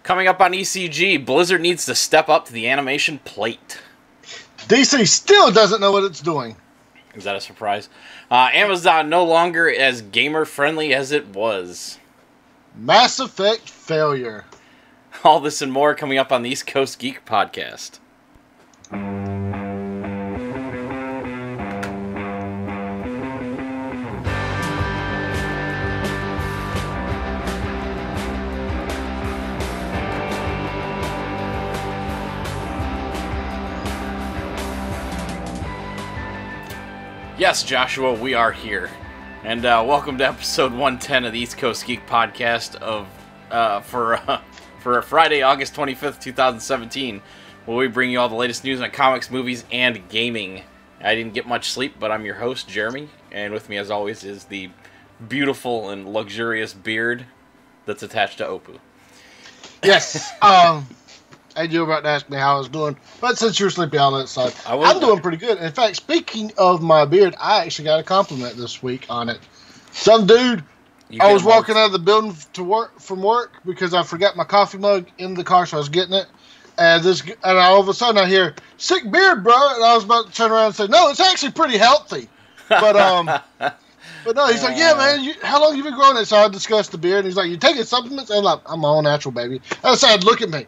Coming up on ECG, Blizzard needs to step up to the animation plate. DC still doesn't know what it's doing. Is that a surprise? Amazon no longer as gamer-friendly as it was. Mass Effect failure. All this and more coming up on the East Coast Geek Podcast. Yes, Joshua, we are here. And welcome to episode 110 of the East Coast Geek Podcast for Friday, August 25th, 2017, where we bring you all the latest news on comics, movies, and gaming. I didn't get much sleep, but I'm your host, Jeremy, and with me, as always, is the beautiful and luxurious beard that's attached to Opoo. Yes, and you were about to ask me how I was doing, but since you're sleepy, I'll let it slide. I'm doing pretty good. In fact, speaking of my beard, I actually got a compliment this week on it. Some dude, I was walking out of the building from work because I forgot my coffee mug in the car, so I was getting it. And all of a sudden I hear, "Sick beard, bro," and I was about to turn around and say, "No, it's actually pretty healthy." But no, he's like, "Yeah, man, how long you been growing it?" So I discussed the beard, and he's like, "You taking supplements?" And I'm like, "I'm all natural, baby." I said, "Look at me.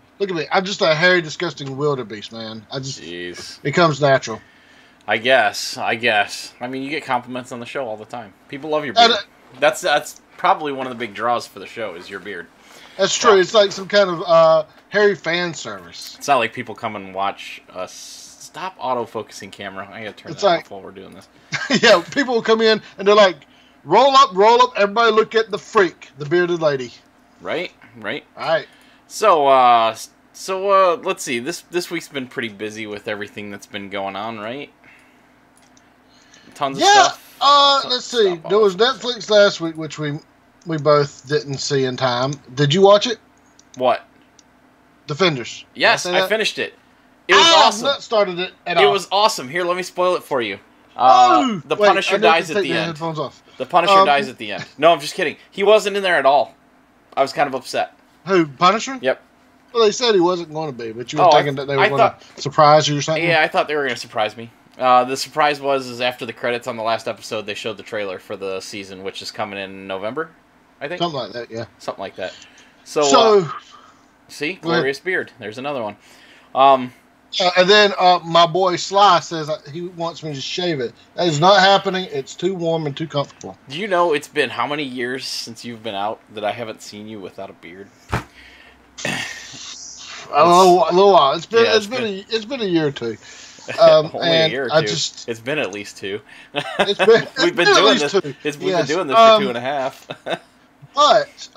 I'm just a hairy, disgusting wildebeest, man. Jeez. It comes natural." I guess. I mean, you get compliments on the show all the time. People love your beard. That's probably one of the big draws for the show is your beard. That's true. It's like some kind of hairy fan service. It's not like people come and watch us. Stop auto-focusing, camera. I gotta turn that off while we're doing this. Yeah, people will come in and they're like, roll up, everybody look at the freak, the bearded lady. Right. All right. So let's see. This week's been pretty busy with everything that's been going on, right? Tons of stuff. Let's see. There was Netflix last week, which we both didn't see in time. Did you watch it? What? Defenders. Yes, I finished it. It was awesome. I have not started it at all. It was awesome. Here, let me spoil it for you. The Punisher dies at the end. The Punisher dies at the end. No, I'm just kidding. He wasn't in there at all. I was kind of upset. Who, Punisher? Yep. Well, they said he wasn't going to be, but you were thinking that they were going to surprise you or something? Yeah, I thought they were going to surprise me. The surprise was after the credits on the last episode, they showed the trailer for the season, which is coming in November, I think. Something like that, yeah. Something like that. So see? Glorious beard. There's another one. And then my boy Sly says he wants me to shave it. That is not happening. It's too warm and too comfortable. Do you know it's been how many years since you've been out that I haven't seen you without a beard? A little while. It's been a year or two. Only a year or two. It's been at least two. We've been doing this. We've been doing this for 2.5. But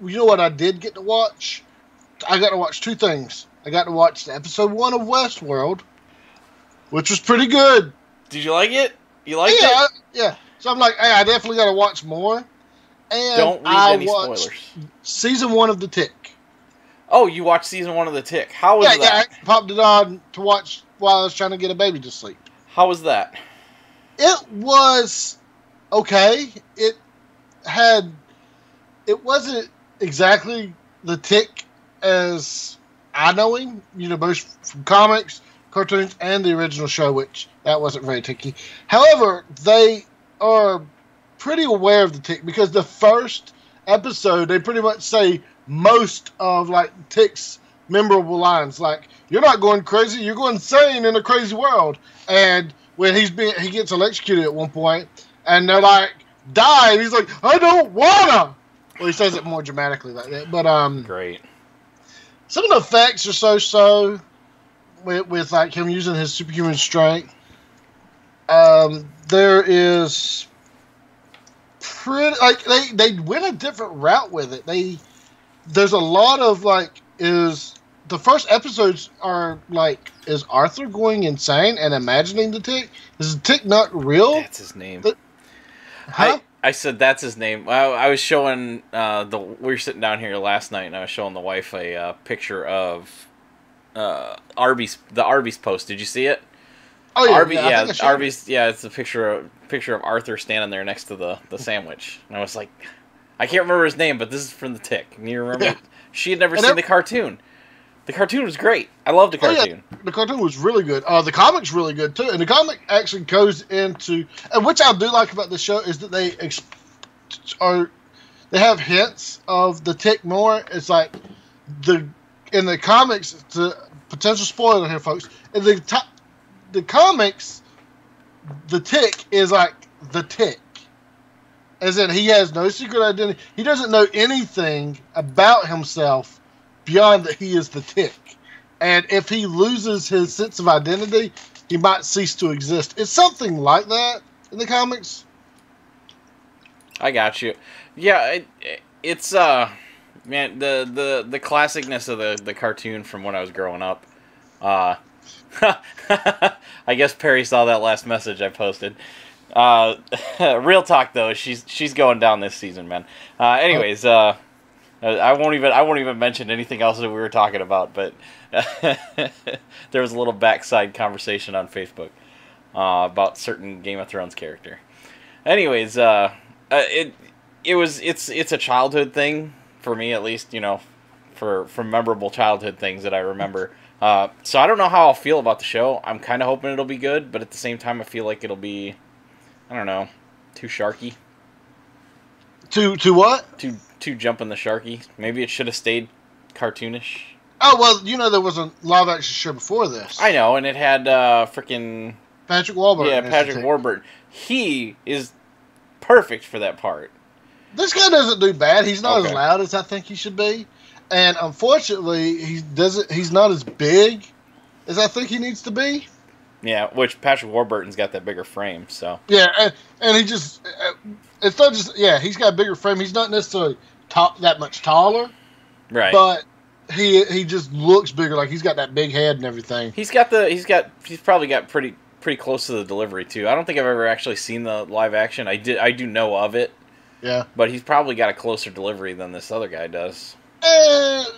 you know what I did get to watch? I got to watch two things. I got to watch episode 1 of Westworld, which was pretty good. Did you like it? You liked it? Yeah. So I'm like, hey, I definitely got to watch more. And don't read any spoilers. Season 1 of The Tick. Oh, you watched season 1 of The Tick. How was that? Yeah, I popped it on to watch while I was trying to get a baby to sleep. How was that? It was okay. It wasn't exactly The Tick as I know him, both from comics, cartoons, and the original show, which that wasn't very ticky. However, they are pretty aware of the Tick because the first episode, they pretty much say most of Tick's memorable lines, like, "You're not going crazy, you're going insane in a crazy world." And when he gets electrocuted at one point, and they're like, "Die," and he's like, "I don't wanna." Well, he says it more dramatically like that, but great. Some of the effects are so with like him using his superhuman strength. There is pretty they went a different route with it. There's a lot of the first episodes are like, is Arthur going insane and imagining the Tick? Is the Tick not real? That's his name. I said that's his name. Well, I was showing we were sitting down here last night, and I was showing the wife a picture of the Arby's post. Did you see it? Oh yeah, Arby's. Yeah, it's a picture of Arthur standing there next to the sandwich, and I was like, I can't remember his name, but this is from the Tick. And you remember? Yeah. She had never seen the cartoon. The cartoon was great. I loved the cartoon. Oh, yeah. The cartoon was really good. The comic's really good too, and the comic actually goes into, and which I do like about the show is that they have hints of the Tick more. It's like in the comics, it's a potential spoiler here, folks. In the comics, the Tick is like the Tick, as in he has no secret identity. He doesn't know anything about himself beyond that he is the Tick. And if he loses his sense of identity, he might cease to exist. It's something like that in the comics. I got you. Yeah, it's man, the classicness of the cartoon from when I was growing up. I guess Perry saw that last message I posted. Real talk though, she's going down this season, man. Anyways, I won't even mention anything else that we were talking about, but there was a little backside conversation on Facebook about certain Game of Thrones character. Anyways, it's a childhood thing for me, at least, you know, for memorable childhood things that I remember. So I don't know how I'll feel about the show. I'm kind of hoping it'll be good, but at the same time, I feel like it'll be, I don't know, too sharky. To what? Too jumping the sharky. Maybe it should have stayed cartoonish. Oh, well, you know there was a live action show before this. I know, and it had freaking Patrick Warburton. Yeah, Patrick Warburton. He is perfect for that part. This guy doesn't do bad. He's not as loud as I think he should be, and unfortunately, he's not as big as I think he needs to be. Yeah, which Patrick Warburton's got that bigger frame, so. Yeah, and he just, it's not just, yeah, he's got a bigger frame. He's not necessarily that much taller. Right. But he just looks bigger, like he's got that big head and everything. He's probably got pretty close to the delivery too. I don't think I've ever actually seen the live action. I do know of it. Yeah. But he's probably got a closer delivery than this other guy does.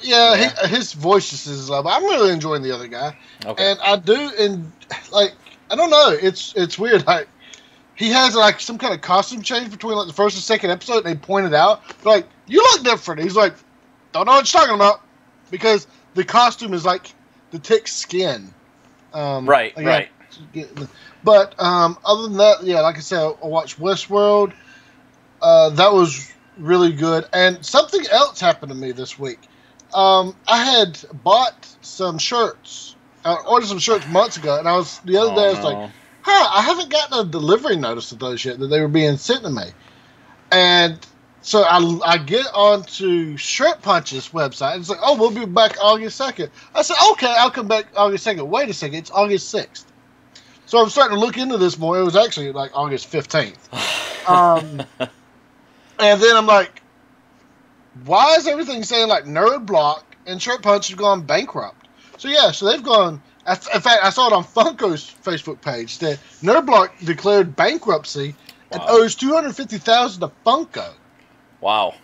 Yeah. His voice just is low. But I'm really enjoying the other guy. Okay. And I do, and like, I don't know, it's weird. Like, he has like some kind of costume change between like the first and second episode. And they pointed out, like, you look different. He's like, don't know what you're talking about, because the costume is like the Tick's skin. Right. But other than that, yeah, like I said, I watched Westworld. That was really good. And something else happened to me this week. I had bought some shirts. I ordered some shirts months ago, and the other day I was like, I haven't gotten a delivery notice of those yet, that they were being sent to me. And so I get onto Shirt Punch's website, and it's like, we'll be back August 2nd. I said, okay, I'll come back August 2nd. Wait a second, it's August 6th. So I'm starting to look into this more. It was actually like August 15th. And then I'm like, why is everything saying like Nerd Block and Shirt Punch have gone bankrupt? So yeah, so they've gone. In fact, I saw it on Funko's Facebook page that Nerd Block declared bankruptcy and owes $250,000 to Funko. Wow.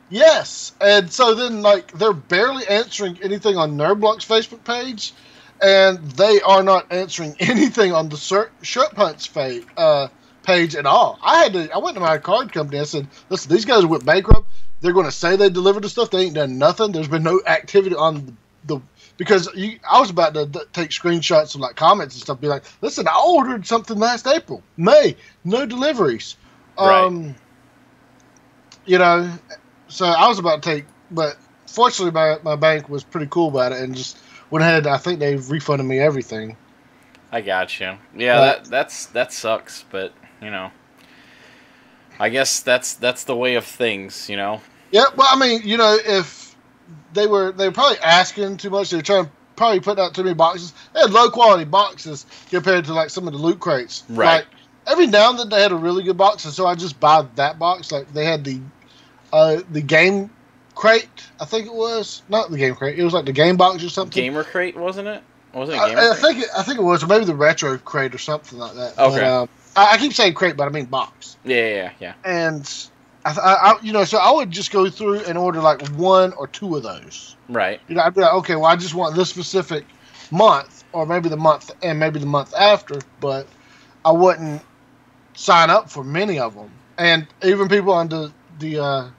Yes, and so then like they're barely answering anything on Nerd Block's Facebook page, and they are not answering anything on the Shirt Punch page at all. I went to my card company. I said, listen, these guys went bankrupt. They're going to say they delivered the stuff. They ain't done nothing. There's been no activity on because I was about to take screenshots of like comments and stuff, be like, listen, I ordered something last April, May, no deliveries. Right. You know, so I was about to take, but fortunately my bank was pretty cool about it and just went ahead. I think they refunded me everything. I got you. Yeah, that sucks, but you know, I guess that's the way of things, you know. Yeah, well, I mean, you know, if they were probably asking too much, they were trying to probably put out too many boxes. They had low quality boxes compared to like some of the loot crates. Right. Like every now and then they had a really good box, and so I just buy that box. Like they had the game crate, I think it was, not the game crate. It was like the game box or something. Gamer crate, wasn't it? Wasn't it gamer crate? I think it was, or maybe the retro crate or something like that. Okay. But, I keep saying crate, but I mean box. Yeah. And I you know, so I would just go through and order like one or two of those. Right. You know, I'd be like, okay, well, I just want this specific month, or maybe the month and maybe the month after, but I wouldn't sign up for many of them. And even people on the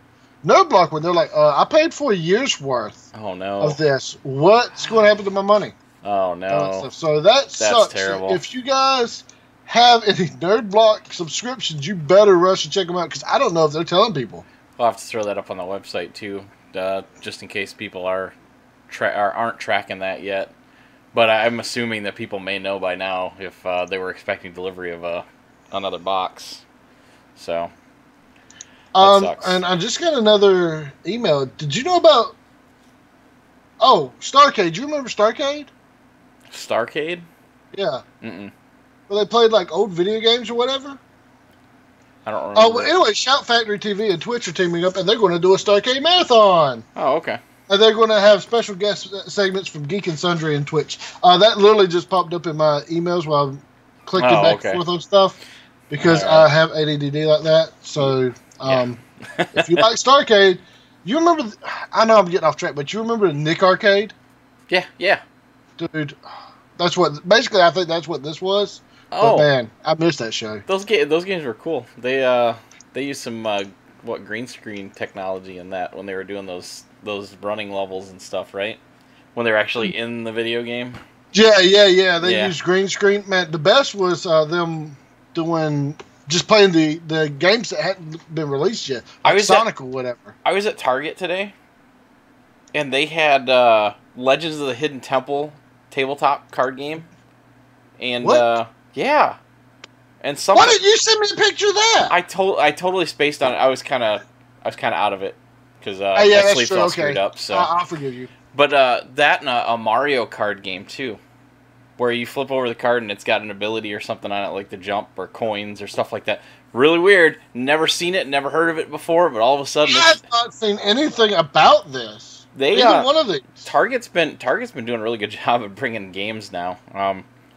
NerdBlock when they're like, I paid for a year's worth Oh no. of this. What's going to happen to my money? Oh no. So that sucks. terrible. If you guys have any NerdBlock subscriptions, you better rush and check them out because I don't know if they're telling people. We'll have to throw that up on the website too, just in case people aren't tracking that yet. But I'm assuming that people may know by now if they were expecting delivery of another box. So that sucks. And I just got another email. Did you know about? Oh, Starcade. Do you remember Starcade? Starcade? Yeah. Mm-mm. Where they played like old video games or whatever. I don't remember. Oh, well, anyway, Shout Factory TV and Twitch are teaming up, and they're going to do a Starcade marathon. Oh, okay. And they're going to have special guest segments from Geek and Sundry and Twitch. That literally just popped up in my emails while I'm clicking back and forth on stuff because I have ADD like that. So if you like Starcade, you remember? I know I'm getting off track, but you remember Nick Arcade? Yeah. Dude, that's what. Basically, I think that's what this was. Oh, but man, I missed that show. Those games were cool. They used some green screen technology in that when they were doing those running levels and stuff, right? When they were actually in the video game. Yeah. They used green screen. Man, the best was them playing the games that hadn't been released yet, like Sonic or whatever. I was at Target today, and they had Legends of the Hidden Temple tabletop card game, and what? Yeah, and why didn't you send me a picture of that? I totally spaced on it. I was kind of out of it because my sleep's all screwed up. So I'll forgive you. But that and a Mario card game too, where you flip over the card and it's got an ability or something on it, like the jump or coins or stuff like that. Really weird. Never seen it. Never heard of it before. But all of a sudden, I've not seen anything about this. Either one of these. Target's been doing a really good job of bringing games now.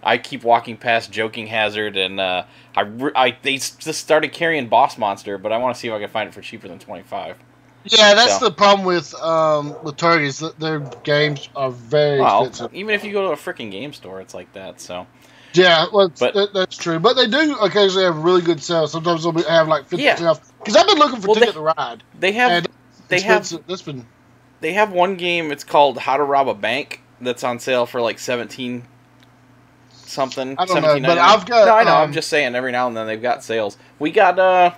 I keep walking past Joking Hazard, and they just started carrying Boss Monster, but I want to see if I can find it for cheaper than $25. Yeah, that's the problem with Target is that their games are very expensive. Even if you go to a freaking game store, it's like that. So yeah, well, that's true. But they do occasionally have really good sales. Sometimes they'll have like 50% off. Because I've been looking for Ticket to Ride. They have one game. It's called How to Rob a Bank. That's on sale for like 17 something. I don't know, but I've got. No, I know. I'm just saying. Every now and then they've got sales. We got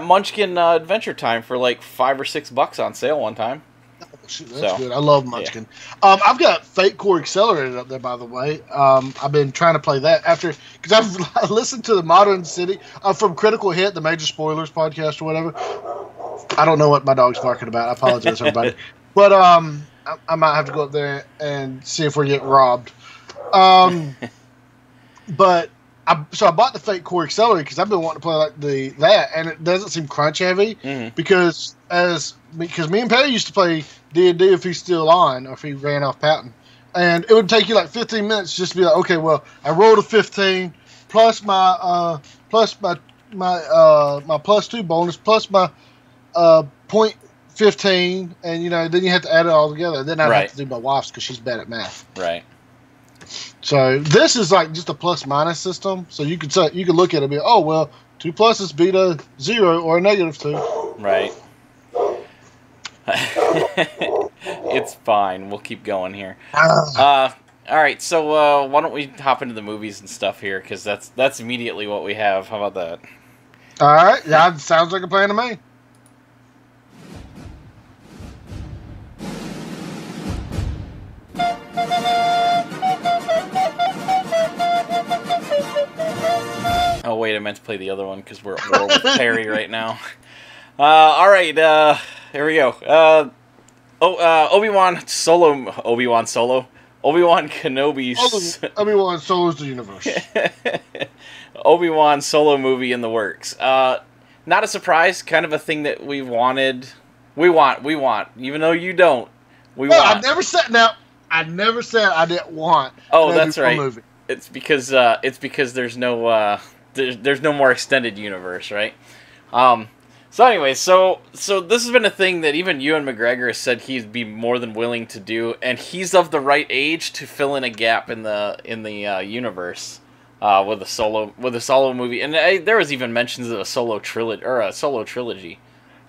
Munchkin Adventure Time for like $5 or $6 on sale one time. Oh, shoot, that's good. I love Munchkin. Yeah. I've got Fate Core Accelerated up there, by the way. I've been trying to play that because I've listened to the Modern City from Critical Hit, the Major Spoilers podcast or whatever. I don't know what my dog's barking about. I apologize, everybody. But I might have to go up there and see if we're getting robbed. But I bought the Fate Core Accelerator because I've been wanting to play like that, and it doesn't seem crunch heavy because me and Perry used to play D&D if he's still on or if he ran off patent, and it would take you like 15 minutes just to be like, okay, well, I rolled a 15 plus my +2 bonus plus my point 15, and then you have to add it all together. Then I have to do my wife's because she's bad at math. Right. So this is like just a plus minus system. So you could look at it and be, oh well, 2 pluses beat a 0 or a -2. Right. It's fine. We'll keep going here. All right. So why don't we hop into the movies and stuff here? Because that's immediately what we have. How about that? All right. Yeah, sounds like a plan to me. Oh wait, I meant to play the other one because we're with Perry right now. All right, here we go. Obi-Wan Solo. Obi-Wan Kenobi's. Obi-Wan Solo's the universe. Obi-Wan Solo movie in the works. Not a surprise, kind of a thing that we've wanted. We want. Even though you don't. Want. I never said I didn't want. Oh, that's right. Movie. It's because there's no there's no more extended universe, right? So anyway, so this has been a thing that even Ewan McGregor has said he'd be more than willing to do, and he's of the right age to fill in a gap in the universe with a solo movie. And there was even mentions of a solo trilogy.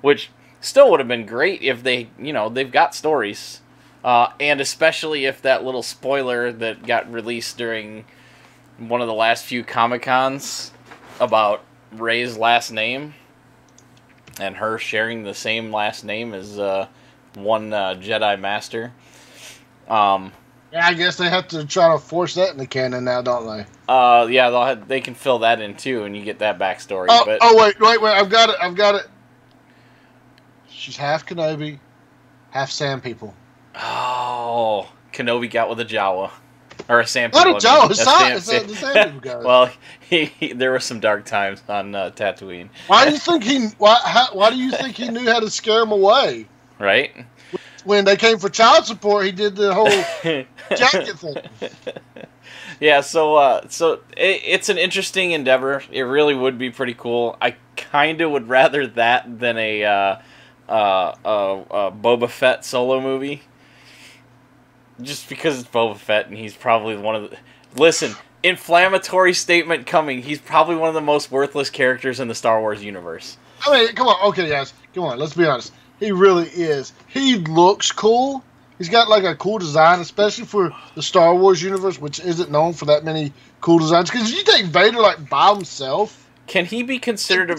which still would have been great if they, they've got stories. And especially if that little spoiler that got released during one of the last few Comic-Cons about Rey's last name and her sharing the same last name as one Jedi Master. Yeah, I guess they have to try to force that in the canon now, don't they? Yeah, they can fill that in too, and you get that backstory. Wait! I've got it. She's half Kenobi, half Sand People. Oh, Kenobi got with a Jawa. Or a Sand People. Not a Jawa, it's the Sand People guys. Well, there were some dark times on Tatooine. Why do you think he knew how to scare them away? Right? When they came for child support, he did the whole jacket thing. Yeah, so it's an interesting endeavor. It really would be pretty cool. I kind of would rather that than a Boba Fett solo movie. Just because it's Boba Fett and he's probably one of the... Listen, inflammatory statement coming. He's probably one of the most worthless characters in the Star Wars universe. I mean, come on. Okay, guys. Come on. Let's be honest. He really is. He looks cool. He's got like a cool design, especially for the Star Wars universe, which isn't known for that many cool designs. Because if you take Vader like by himself... Can he be considered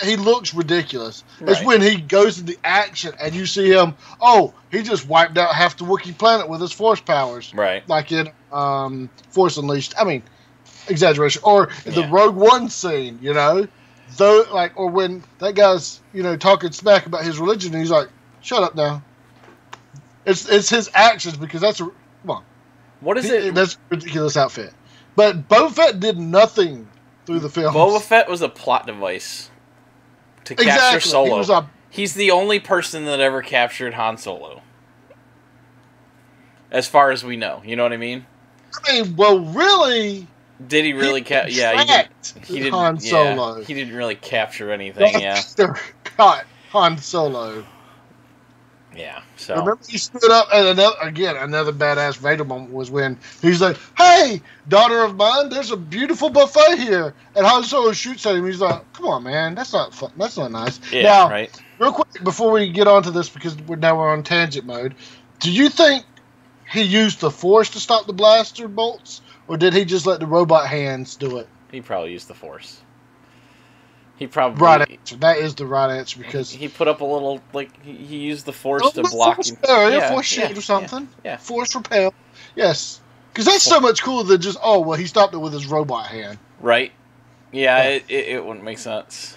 he looks ridiculous. Right. It's when he goes into action and you see him, he just wiped out half the Wookiee planet with his Force powers. Right. Like in Force Unleashed. I mean, exaggeration. Or the Rogue One scene, or when that guy's, talking smack about his religion and he's like, shut up now. It's his actions because come on. What is it? That's a ridiculous outfit. But Boba Fett did nothing through the film. Boba Fett was a plot device to capture Solo. He's the only person that ever captured Han Solo. As far as we know. You know what I mean? I mean, well, really... Did he really capture... Yeah, he didn't Han Solo. He didn't really capture anything, Caught Han Solo. Yeah, so... Remember he stood up, and another badass Vader moment was when he's like, hey, daughter of mine, there's a beautiful buffet here. And Han Solo shoots at him, he's like, come on, man, that's not fun. That's not nice. Yeah, now, right. Real quick, before we get on to this, because we're on tangent mode, do you think he used the Force to stop the blaster bolts, or did he just let the robot hands do it? He probably used the Force. He probably... Right answer. That is the right answer, because... He put up a little, he used the Force to block him. Force shield or something. Yeah. Force repel. Yes. Because that's so much cooler than just, he stopped it with his robot hand. Right. Yeah. It wouldn't make sense.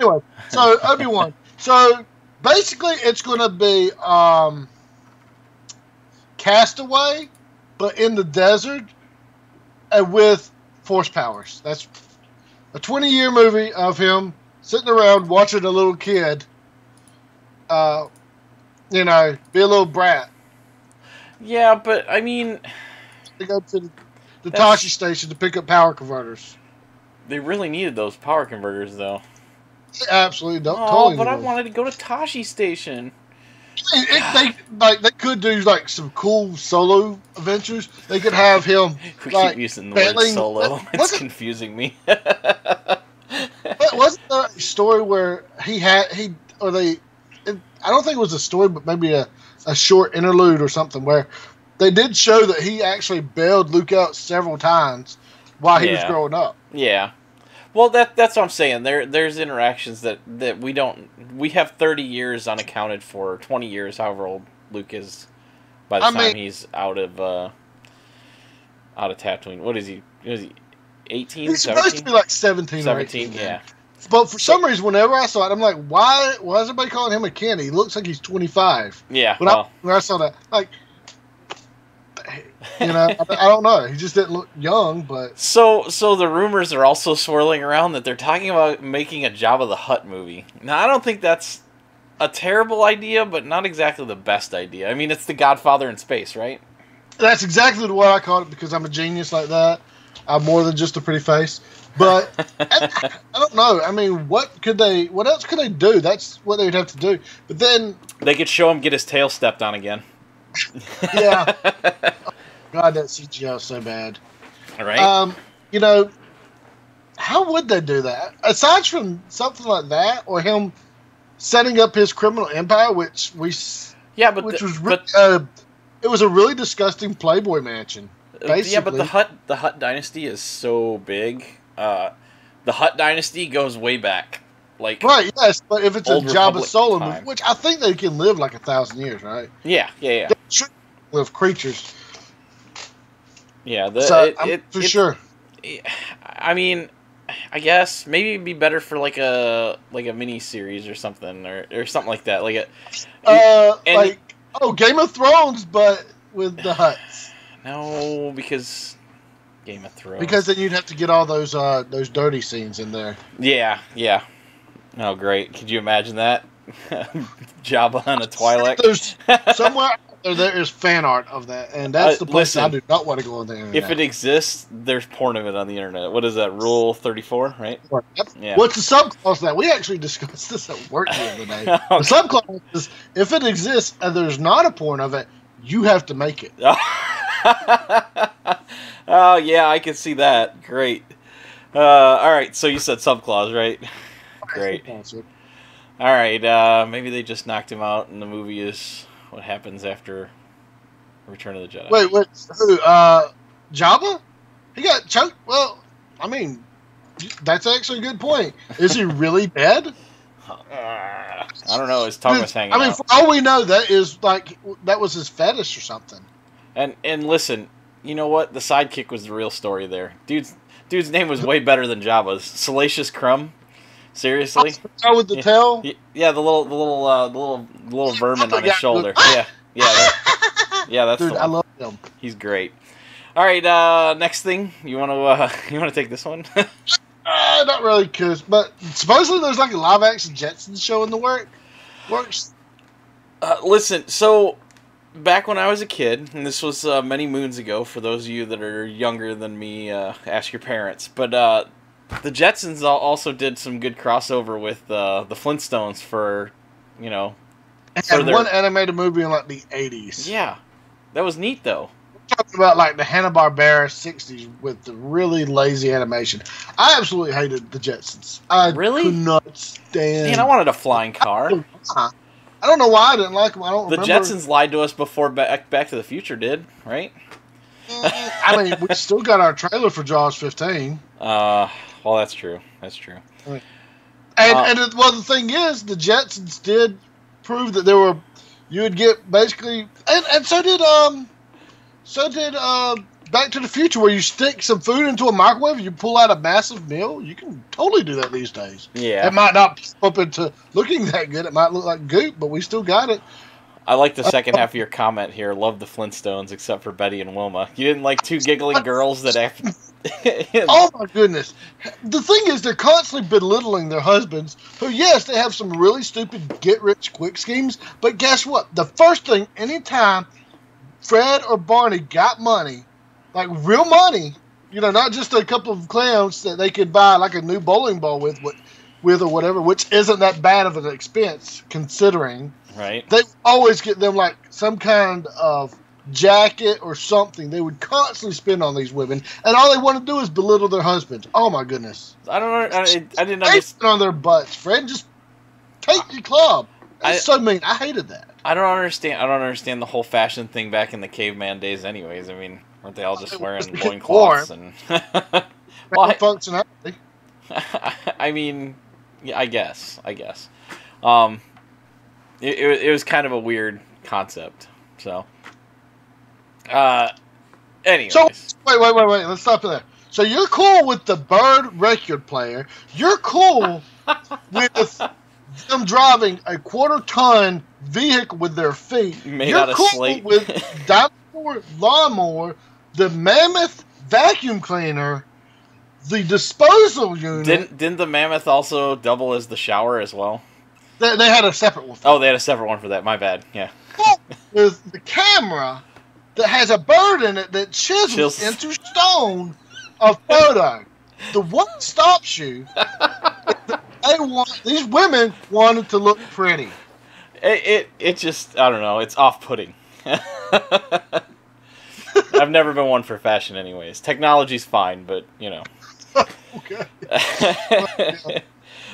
Anyway, so Obi-Wan. So, basically, it's going to be Castaway, but in the desert, and with Force powers. That's a 20-year movie of him sitting around watching a little kid, be a little brat. Yeah, but, I mean... They go to the Tashi station to pick up power converters. They really needed those power converters, though. They absolutely don't. I wanted to go to Tashi station. They could do some cool solo adventures. They could have him. We keep using the word solo. It's confusing me. Wasn't there a story where I don't think it was a story, but maybe a short interlude or something where they did show that he actually bailed Luke out several times while he was growing up. Yeah. Well, that's what I'm saying. There's interactions that we don't... We have 30 years unaccounted for, 20 years, however old Luke is by the time he's out of Tatooine. What is he? Is he 18, He's 17? supposed to be like 17 or 18. Yeah. But for some reason, whenever I saw it, I'm like, why is everybody calling him a kid? He looks like he's 25. Yeah. When I saw that, I don't know. He just didn't look young, but... So the rumors are also swirling around that they're talking about making a Jabba the Hutt movie. Now, I don't think that's a terrible idea, but not exactly the best idea. I mean, it's the Godfather in space, right? That's exactly what I called it, because I'm a genius like that. I'm more than just a pretty face. But, I don't know. I mean, what else could they do? That's what they'd have to do. But then... They could show him get his tail stepped on again. Yeah. God, that CGI is so bad. All right. How would they do that? Aside from something like that, or him setting up his criminal empire, which Yeah, it was a really disgusting Playboy mansion. Basically. Yeah, but the Hutt dynasty is so big. The Hutt dynasty goes way back. Like, right, yes, but if it's a Jabba Solo movie, time. which I think they can live like 1,000 years, right? Yeah. They should live creatures. Yeah, for sure. I mean, I guess maybe it'd be better for like a mini series or something or something like that. Game of Thrones, but with the Hutts. No, because Game of Thrones. Because then you'd have to get all those dirty scenes in there. Yeah. Oh, great! Could you imagine that? Jabba on a Twi'lek. There's somewhere there is fan art of that, and that's the place I do not want to go on the internet. If it exists, there's porn of it on the internet. What is that? Rule 34, right? Yep. Yeah. What's the subclause that? We actually discussed this at work the other day. Okay. The subclause is if it exists and there's not a porn of it, you have to make it. Oh yeah, I can see that. Great. All right, so you said subclause, right? Great. All right, maybe they just knocked him out, and the movie is what happens after Return of the Jedi. Wait, who? Jabba? He got choked? Well, I mean, that's actually a good point. Is he really dead? I don't know. His tongue was hanging out. I mean, for all we know, that was his fetish or something. And listen, you know what? The sidekick was the real story there. Dude's name was way better than Jabba's. Salacious Crumb. Seriously? With the tail? Yeah, the little vermin on his shoulder. Yeah, that's dude, the one. I love him. He's great. All right, next thing you want to take this one? Not really, but supposedly there's like a live action Jetsons show in the works. Listen, so back when I was a kid, and this was many moons ago. For those of you that are younger than me, ask your parents. But the Jetsons also did some good crossover with the Flintstones for, And one animated movie in like the 80s. Yeah, that was neat though. We're talking about like the Hanna-Barbera 60s with the really lazy animation. I absolutely hated the Jetsons. I could not stand. Man, I wanted a flying car. I don't know why I didn't like them. I don't remember. The Jetsons lied to us before Back to the Future did, right? I mean, we still got our trailer for Jaws 15. Well, that's true. That's true. The thing is, the Jetsons did prove that you would get basically, and so did Back to the Future, where you stick some food into a microwave and you pull out a massive meal. You can totally do that these days. Yeah. It might not pop into looking that good. It might look like goop, but we still got it. I like the second half of your comment here. Love the Flintstones, except for Betty and Wilma. You didn't like two giggling girls that after... Oh my goodness. The thing is, they're constantly belittling their husbands, who, yes, they have some really stupid get-rich-quick schemes, but guess what? The first thing, anytime Fred or Barney got money, like real money, not just a couple of clowns that they could buy like a new bowling ball with or whatever, which isn't that bad of an expense, considering. Right. They always get them like some kind of jacket or something they would constantly spend on these women, and all they want to do is belittle their husbands. Oh my goodness! I don't know. I didn't understand on their butts, Fred. Just take your club. That's so mean. I hated that. I don't understand the whole fashion thing back in the caveman days. Anyways, I mean, weren't they all just wearing loincloths and functionality? I mean, yeah, I guess. It was kind of a weird concept. So. Anyways. So wait. Let's stop there. So you're cool with the bird record player. You're cool with them driving a quarter-ton vehicle with their feet. Made out of slate. You're cool with dinosaur lawnmower, the mammoth vacuum cleaner, the disposal unit. Didn't the mammoth also double as the shower as well? They had a separate one. Oh, they had a separate one for that. My bad. Yeah. With the camera that has a bird in it that chisels into stone a photo. The one stops you. These women wanted to look pretty. It just, I don't know. It's off-putting. I've never been one for fashion, anyways. Technology's fine, but Okay.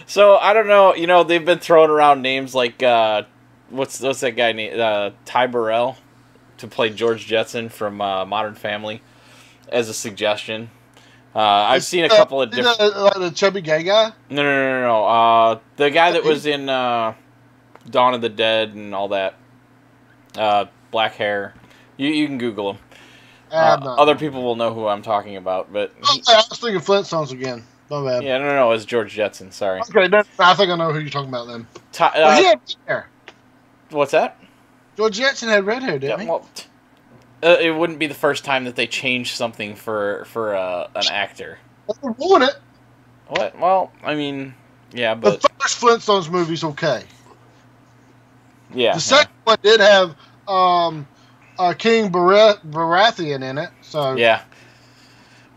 So I don't know. You know, they've been throwing around names like what's that guy named Ty Burrell to play George Jetson from Modern Family as a suggestion. I've seen a couple of different. Like the chubby gay guy. No. The guy that was in Dawn of the Dead and all that. Black hair. You can Google him. Other people will know who I'm talking about, but I was thinking Flintstones again. My bad. Yeah, no, it's George Jetson. Sorry. Okay, I think I know who you're talking about then. He had hair. What's that? George Jetson had red hair, didn't he? Well, it wouldn't be the first time that they changed something for an actor. Well, ruin it. What? Well, I mean, yeah, but the first Flintstones movie's okay. Yeah. The second one did have King Baratheon in it, so yeah.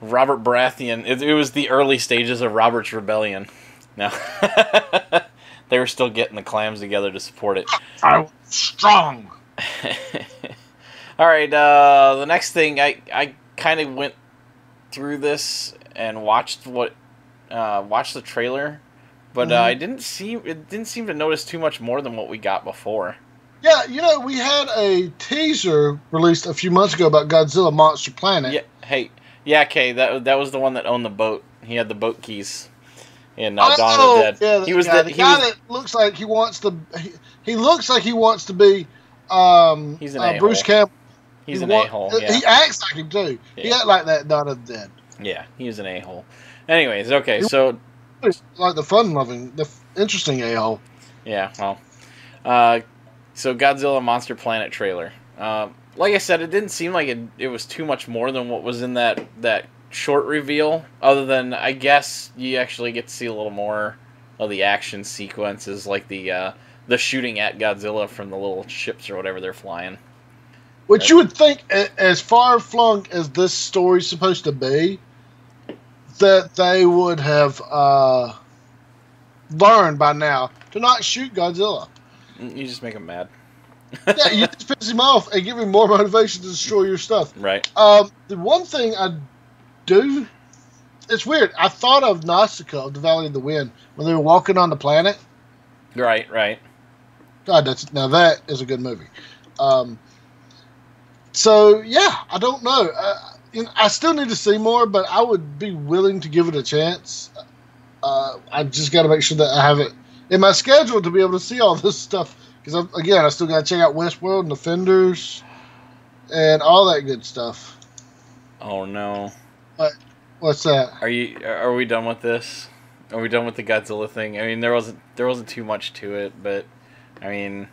Robert Baratheon. It was the early stages of Robert's Rebellion. No. They were still getting the clams together to support it. I was strong. All right, the next thing, I kind of went through this and watched the trailer, but it didn't seem to notice too much more than what we got before. Yeah, you know, we had a teaser released a few months ago about Godzilla Monster Planet. Yeah, hey, yeah, Kay, that was the one that owned the boat. He had the boat keys in Dawn of the Dead. Yeah, the guy that looks like he wants to. He looks like he wants to be. He's an Bruce Campbell. He's an a-hole. Yeah. He acts like him too. Yeah. He acts like that in Dawn of the Dead. Yeah, he's an a-hole. Anyways, okay, so like the fun-loving, the interesting a-hole. Yeah, well, so Godzilla Monster Planet trailer. Like I said, it didn't seem like it was too much more than what was in that short reveal, other than, I guess, you actually get to see a little more of the action sequences, like the shooting at Godzilla from the little ships or whatever they're flying. Which you would think, as far-flung as this story's supposed to be, that they would have learned by now to not shoot Godzilla. You just make him mad. Yeah, you just piss him off and give him more motivation to destroy your stuff. Right. The one thing I do, it's weird. I thought of Nausicaa of the Valley of the Wind when they were walking on the planet. Right. God, that is a good movie. So yeah, I don't know. I still need to see more, but I would be willing to give it a chance. I just got to make sure that I have it in my schedule to be able to see all this stuff. Because I still got to check out Westworld and Defenders and all that good stuff. Oh no! What's that? Are we done with this? Are we done with the Godzilla thing? I mean, there wasn't too much to it, but I mean,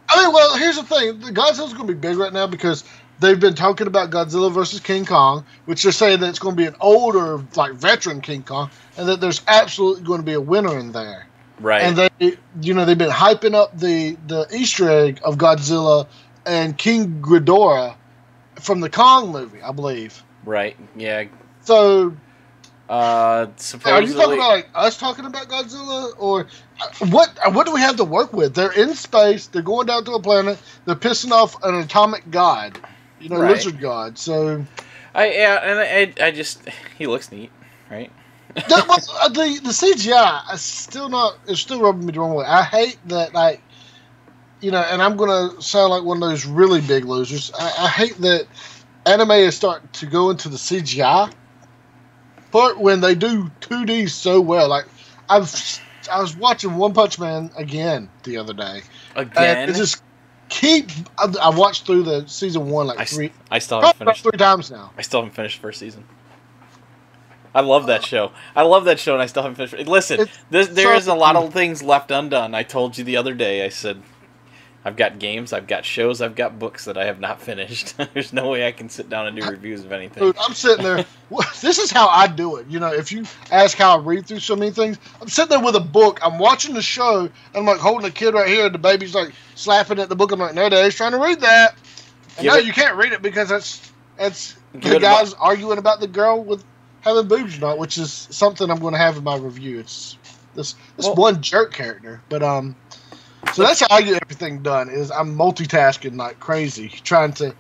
well, here's the thing: the Godzilla's going to be big right now because they've been talking about Godzilla versus King Kong, which they're saying that it's going to be an older, like veteran King Kong, and that there's absolutely going to be a winner in there. Right. And they've been hyping up the Easter egg of Godzilla and King Ghidorah from the Kong movie, I believe. Right. Yeah. So, supposedly, are you talking about like us talking about Godzilla, or what do we have to work with? They're in space. They're going down to a planet. They're pissing off an atomic god, right. Lizard god. So, I just he looks neat, right? The CGI is still rubbing me the wrong way. I hate that, and I'm gonna sound like one of those really big losers. I hate that anime is starting to go into the CGI part when they do 2D so well. Like I was watching One Punch Man again the other day. Again, it just I watched through the season 1 like three. I still haven't finished 3 times now. I still haven't finished the first season. I love that show. And I still haven't finished it. Listen, there is a lot of things left undone. I told you the other day, I said, I've got games, I've got shows, I've got books that I have not finished. There's no way I can sit down and do reviews of anything. Dude, I'm sitting there. This is how I do it. If you ask how I read through so many things, I'm sitting there with a book. I'm watching the show, and I'm like holding a kid right here, and the baby's like slapping at the book. I'm like, no, Daddy's trying to read that. And you can't read it because that's the guys arguing about the girl with having boobs or not, which is something I'm going to have in my review. It's this one jerk character, but so that's how I get everything done. Is I'm multitasking like crazy, trying to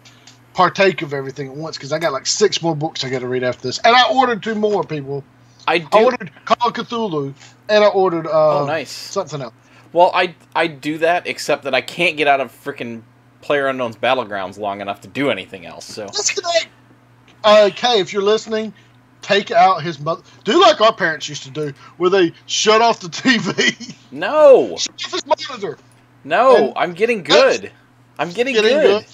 partake of everything at once because I got like 6 more books I got to read after this, and I ordered 2 more people. I do. I ordered Call of Cthulhu, and I ordered nice. something else. Well, I do that, except that I can't get out of freaking PlayerUnknown's Battlegrounds long enough to do anything else. So Disconnect. Kay, if you're listening, take out his mother. Do like our parents used to do, where they shut off the TV. No. Shut off his monitor. No, And I'm getting good. I'm getting good.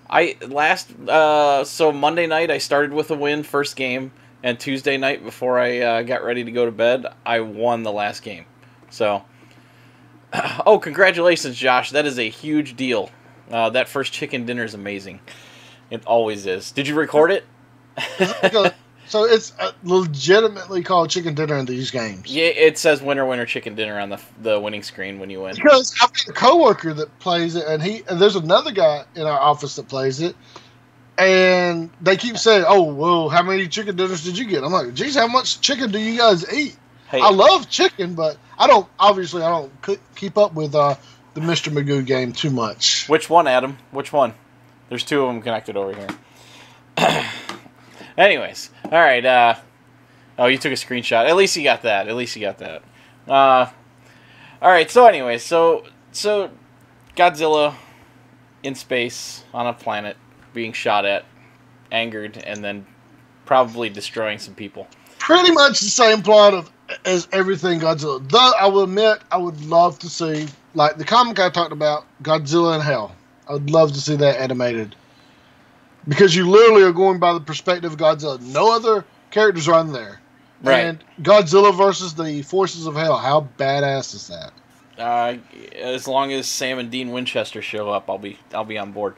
good. So Monday night I started with a win, first game, and Tuesday night before I got ready to go to bed, I won the last game. So, oh, congratulations, Josh! That is a huge deal. That first chicken dinner is amazing. It always is. Did you record it? So it's legitimately called chicken dinner in these games. Yeah, it says winner, winner, chicken dinner on the winning screen when you win. Because I've got a coworker that plays it, and there's another guy in our office that plays it, and they keep saying, "Oh, well, how many chicken dinners did you get?" I'm like, "Geez, how much chicken do you guys eat?" Hey, I love chicken, but I don't keep up with the Mr. Magoo game too much. which one, Adam? Which one? There's two of them connected over here. Anyways, all right. Oh, you took a screenshot. At least you got that. All right. So, anyways, so Godzilla in space on a planet being shot at, angered, and then probably destroying some people. Pretty much the same plot as everything Godzilla. Though I will admit, I would love to see, like the comic I talked about, Godzilla in Hell. I would love to see that animated. Because you literally are going by the perspective of Godzilla. No other characters are on there. Right. And Godzilla versus the forces of hell. How badass is that? As long as Sam and Dean Winchester show up, I'll be on board.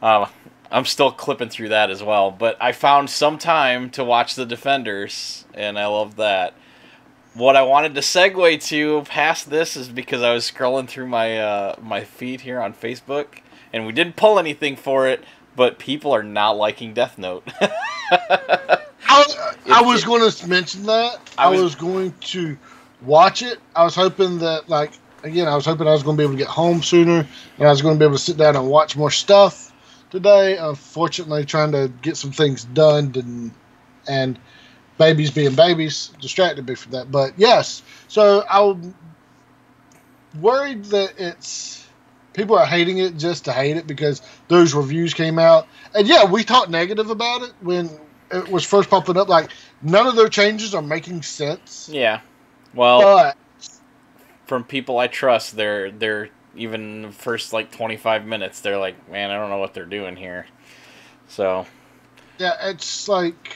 I'm still clipping through that as well, but I found some time to watch The Defenders, and I love that. What I wanted to segue to past this is because I was scrolling through my feed here on Facebook, and we didn't pull anything for it, but people are not liking Death Note. I was going to mention that. I was going to watch it. I was hoping that, I was hoping I was going to be able to get home sooner, and I was going to be able to sit down and watch more stuff today. Unfortunately, trying to get some things done and babies being babies distracted me from that. But yes, so I'm worried that people are hating it just to hate it because those reviews came out. And yeah, we talked negative about it when it was first popping up. Like, none of their changes are making sense. Yeah. Well, but from people I trust, they're even the first 25 minutes, they're like, man, I don't know what they're doing here. So yeah, it's like,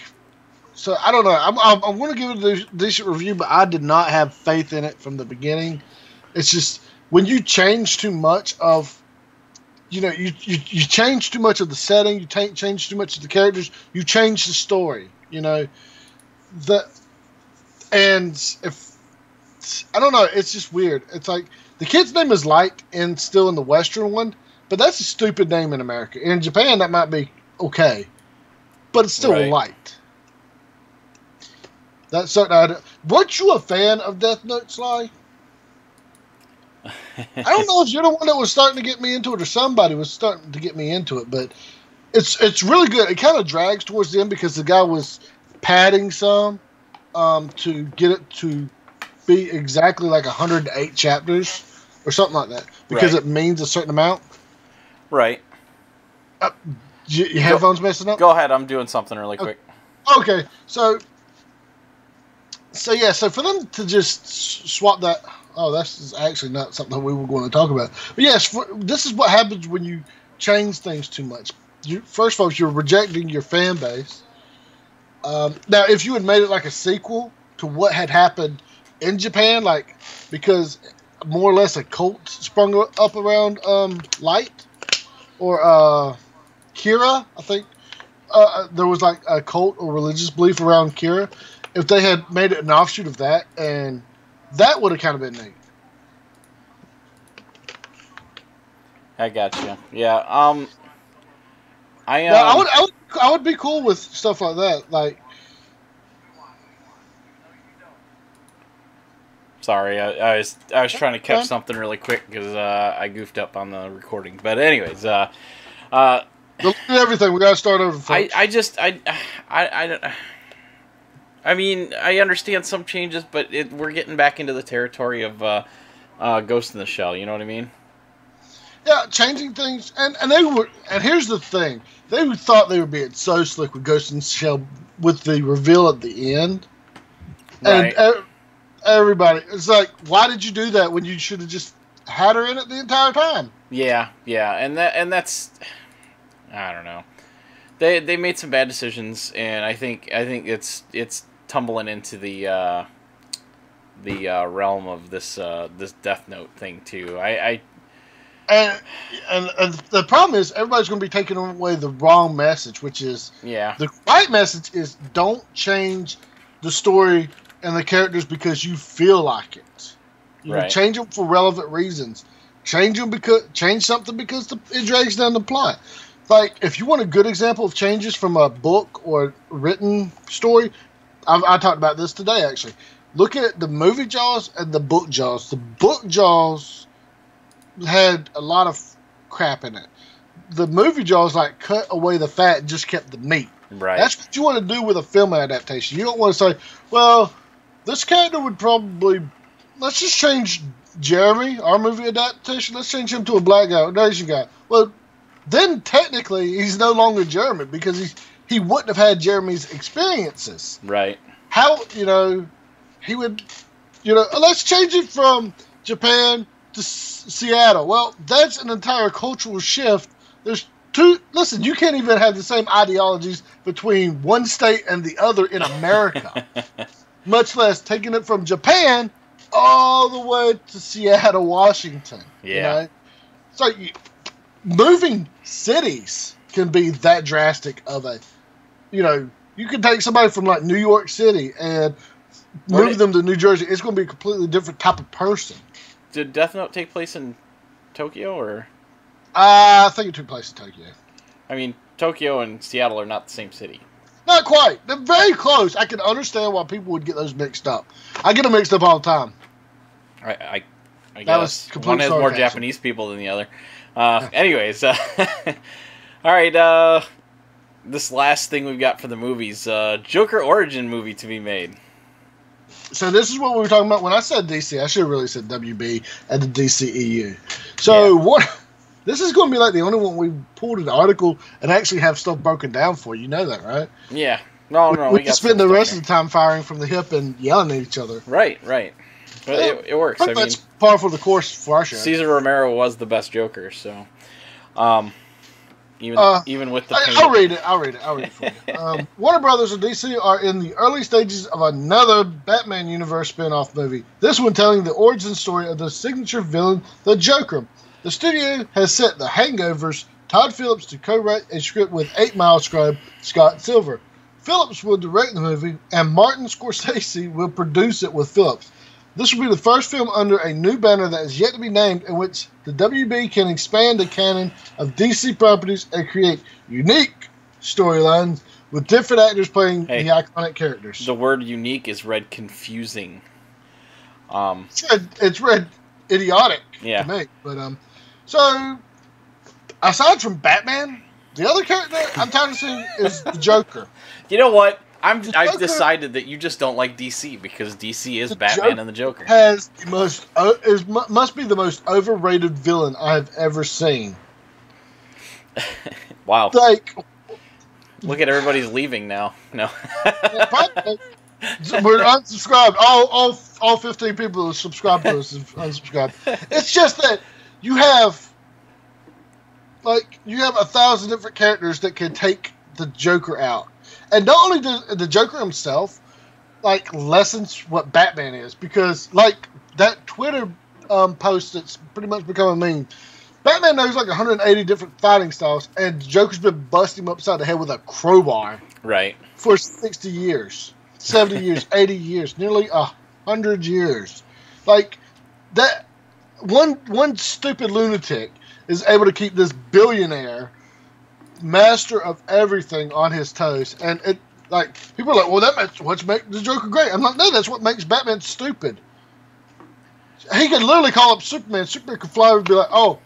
so I don't know. I'm going to give it a decent review, but I did not have faith in it from the beginning. It's just when you change too much of, you change too much of the setting, you change too much of the characters, you change the story. And if I don't know, it's just weird. It's like the kid's name is Light and still in the Western one, but that's a stupid name in America. In Japan, that might be okay, but it's still right. Light. That's certain. Weren't you a fan of Death Note, Sly? I don't know if you're the one that was starting to get me into it or somebody was starting to get me into it, but it's really good. It kind of drags towards the end because the guy was padding some to get it to be exactly 108 chapters or something like that because it means a certain amount. Right. Your headphones messing up? Go ahead. I'm doing something really quick. Okay. So for them to just swap that. Oh, that's actually not something we were going to talk about. But yes, this is what happens when you change things too much. First of all, you're rejecting your fan base. Now, if you had made it like a sequel to what had happened in Japan, because more or less a cult sprung up around Light or Kira, I think there was a cult or religious belief around Kira. If they had made it an offshoot of that, and that would have kind of been neat. I got you. Yeah. I would be cool with stuff like that. Sorry, I was trying to catch something really quick because I goofed up on the recording. But anyways, everything we got to start over. Folks. I I mean, I understand some changes, but we're getting back into the territory of Ghost in the Shell. You know what I mean? Yeah, changing things, and they were. And here's the thing: they thought they were being so slick with Ghost in the Shell with the reveal at the end, Right. and everybody, it's like, why did you do that when you should have just had her in it the entire time? Yeah, and that's, I don't know. They made some bad decisions, and I think it's tumbling into the realm of this Death Note thing too. And the problem is everybody's going to be taking away the wrong message, which is the right message is don't change the story and the characters because you feel like it. You know, change them for relevant reasons. Change something because it drags down the plot. Like, if you want a good example of changes from a book or written story, I talked about this today, actually. Look at the movie Jaws and the book Jaws. The book Jaws had a lot of crap in it. The movie Jaws, like, cut away the fat and just kept the meat. Right. That's what you want to do with a film adaptation. You don't want to say, well, this character would probably... Let's just change Jeremy, our movie adaptation. Let's change him to a black guy, an Asian guy. Well, then technically he's no longer Jeremy because he wouldn't have had Jeremy's experiences. Right. How, he would, let's change it from Japan to Seattle. Well, that's an entire cultural shift. Listen, you can't even have the same ideologies between one state and the other in America, much less taking it from Japan all the way to Seattle, Washington. Yeah. So moving cities can be that drastic of a, you can take somebody from like New York City and move them to New Jersey. It's going to be a completely different type of person. Did Death Note take place in Tokyo or? I think it took place in Tokyo. I mean, Tokyo and Seattle are not the same city. Not quite. They're very close. I can understand why people would get those mixed up. I get them mixed up all the time. I guess one has more Japanese people than the other. Anyways, all right. This last thing we've got for the movies, Joker origin movie to be made. So this is what we were talking about. When I said DC, I should have really said WB and the DCEU. So what? This is going to be like the only one we pulled an article and actually have stuff broken down for. You know that, right? Yeah. No. We can spend the rest of the time firing from the hip and yelling at each other. Right. But it works. I mean, that's par for the course for our show. Cesar Romero was the best Joker, so even with the pain. I'll read it for you. Warner Brothers and DC are in the early stages of another Batman universe spin-off movie. This one telling the origin story of the signature villain, the Joker. The studio has set The Hangover's Todd Phillips to co-write a script with 8 Mile scribe Scott Silver. Phillips will direct the movie, and Martin Scorsese will produce it with Phillips. This will be the first film under a new banner that is yet to be named in which the WB can expand the canon of DC properties and create unique storylines with different actors playing the iconic characters. The word unique is read confusing. It's read idiotic to me. But, so, aside from Batman, the other character I'm tired of seeing is the Joker. You know what? I've decided that you just don't like DC because DC is Batman and the Joker. Has the must be the most overrated villain I've ever seen. Wow! Like, look at everybody's leaving now. No, we're unsubscribed. All 15 people who subscribe to us have unsubscribed. It's just that you have 1,000 different characters that can take the Joker out. And not only does the Joker himself, lessens what Batman is. Because, that Twitter post that's pretty much become a meme. Batman knows, 180 different fighting styles, and Joker's been busting him upside the head with a crowbar. Right. For 60 years. 70 years, 80 years, nearly 100 years. That one stupid lunatic is able to keep this billionaire master of everything on his toes, and it people are like, well, that's what makes the Joker great. I'm like, no, that's what makes Batman stupid. He could literally call up Superman. Superman could fly over and be like, oh,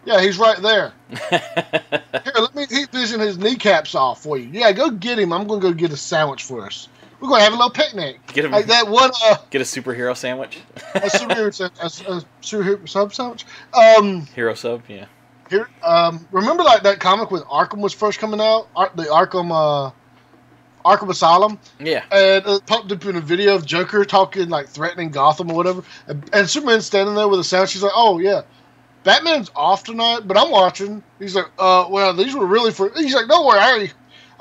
yeah, he's right there. Here, let me heat vision his kneecaps off for you. Yeah, go get him. I'm going to go get a sandwich for us. We're going to have a little picnic. Get like that one. Get a superhero sandwich. a superhero sub sandwich. Hero sub, yeah. Here, remember like that comic when Arkham was first coming out, the Arkham Asylum. Yeah. And it popped up in a video of Joker talking like threatening Gotham or whatever, and Superman's standing there with a sandwich. She's like, "Oh yeah, Batman's off tonight, but I'm watching." He's like, well, these were really for." He's like, "Don't worry,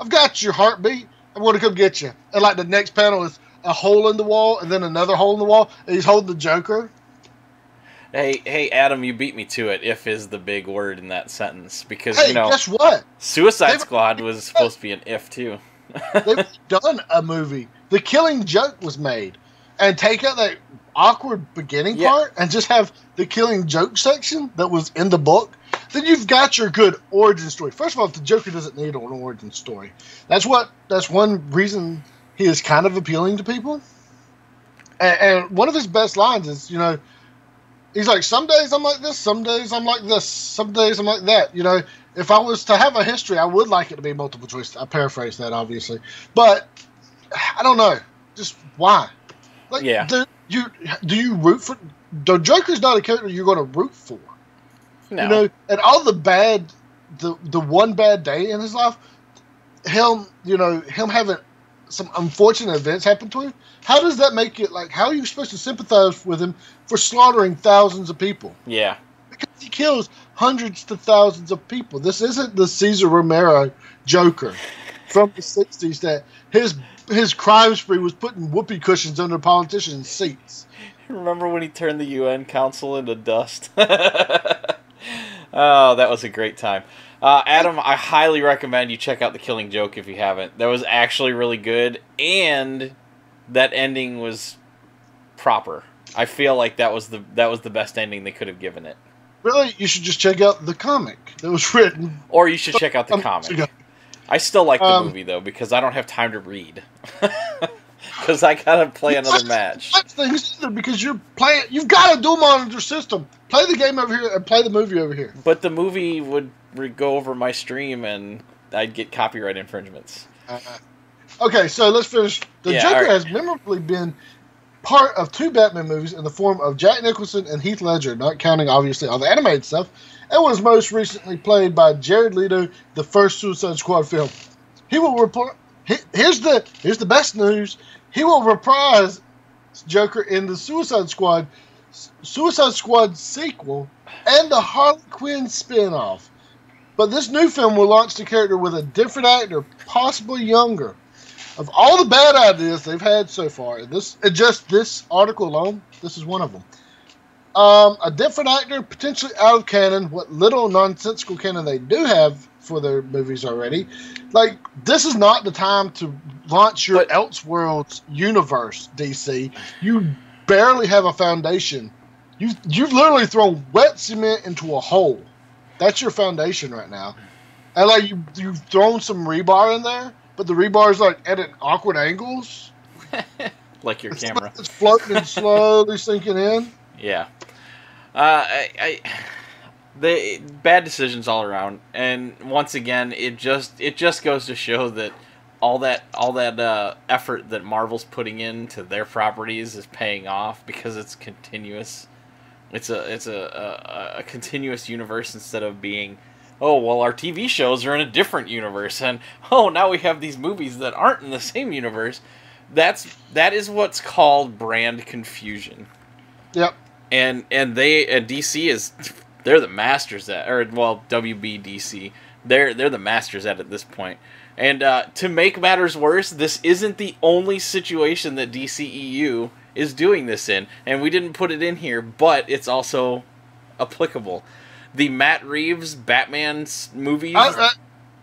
I've got your heartbeat. I'm going to come get you." And like the next panel is a hole in the wall, and then another hole in the wall, and he's holding the Joker. Hey, Adam, you beat me to it. If is the big word in that sentence because guess what? Suicide Squad was supposed to be an if too. They've done a movie. The Killing Joke was made, and take out that awkward beginning part and just have the Killing Joke section that was in the book. Then you've got your good origin story. First of all, the Joker doesn't need an origin story. That's one reason he is kind of appealing to people. And one of his best lines is, he's like, "Some days I'm like this, some days I'm like this, some days I'm like that." If I was to have a history, I would like it to be multiple choice. I paraphrase that, obviously. But I don't know. Just why? Like, do you root for... The Joker's not a character you're going to root for. No. And all the bad... The one bad day in his life, him having some unfortunate events happen to him, how does that make it... Like, how are you supposed to sympathize with him for slaughtering thousands of people? Yeah. Because he kills hundreds to thousands of people. This isn't the Cesar Romero Joker from the 60s that his crime spree was putting whoopee cushions under politicians' seats. Remember when he turned the UN Council into dust? Oh, that was a great time. Adam, I highly recommend you check out The Killing Joke if you haven't. That was actually really good, and that ending was proper. I feel like that was the best ending they could have given it. Really, you should just check out the comic that was written. Or you should check out the comic. I still like the movie, though, because I don't have time to read. Because I gotta play another match. Because you've got a dual monitor system. Play the game over here and play the movie over here. But the movie would go over my stream, and I'd get copyright infringements. Okay, so let's finish. The Joker has memorably been part of 2 Batman movies in the form of Jack Nicholson and Heath Ledger, not counting, obviously, all the animated stuff, and was most recently played by Jared Leto, the first Suicide Squad film. He will here's the best news. He will reprise Joker in the Suicide Squad sequel and the Harley Quinn spinoff. But this new film will launch the character with a different actor, possibly younger. Of all the bad ideas they've had so far, this article alone, this is one of them. A different actor, potentially out of canon, what little nonsensical canon they do have for their movies already. Like, this is not the time to launch your Elseworlds universe, DC. You barely have a foundation. You've literally thrown wet cement into a hole. That's your foundation right now. And like you've thrown some rebar in there, but the rebar is like at awkward angles. Like your camera. It's floating and slowly sinking in. Yeah. The bad decisions all around, and once again, it just goes to show that all that effort that Marvel's putting into their properties is paying off because it's continuous. It's a continuous universe instead of being, oh well, our TV shows are in a different universe, and oh now we have these movies that aren't in the same universe. That is what's called brand confusion. Yep. And DC they're the masters at, or well, WBDC, they're the masters at this point. And to make matters worse, this isn't the only situation that DCEU is doing this in, and we didn't put it in here, but it's also applicable. The Matt Reeves Batman movies.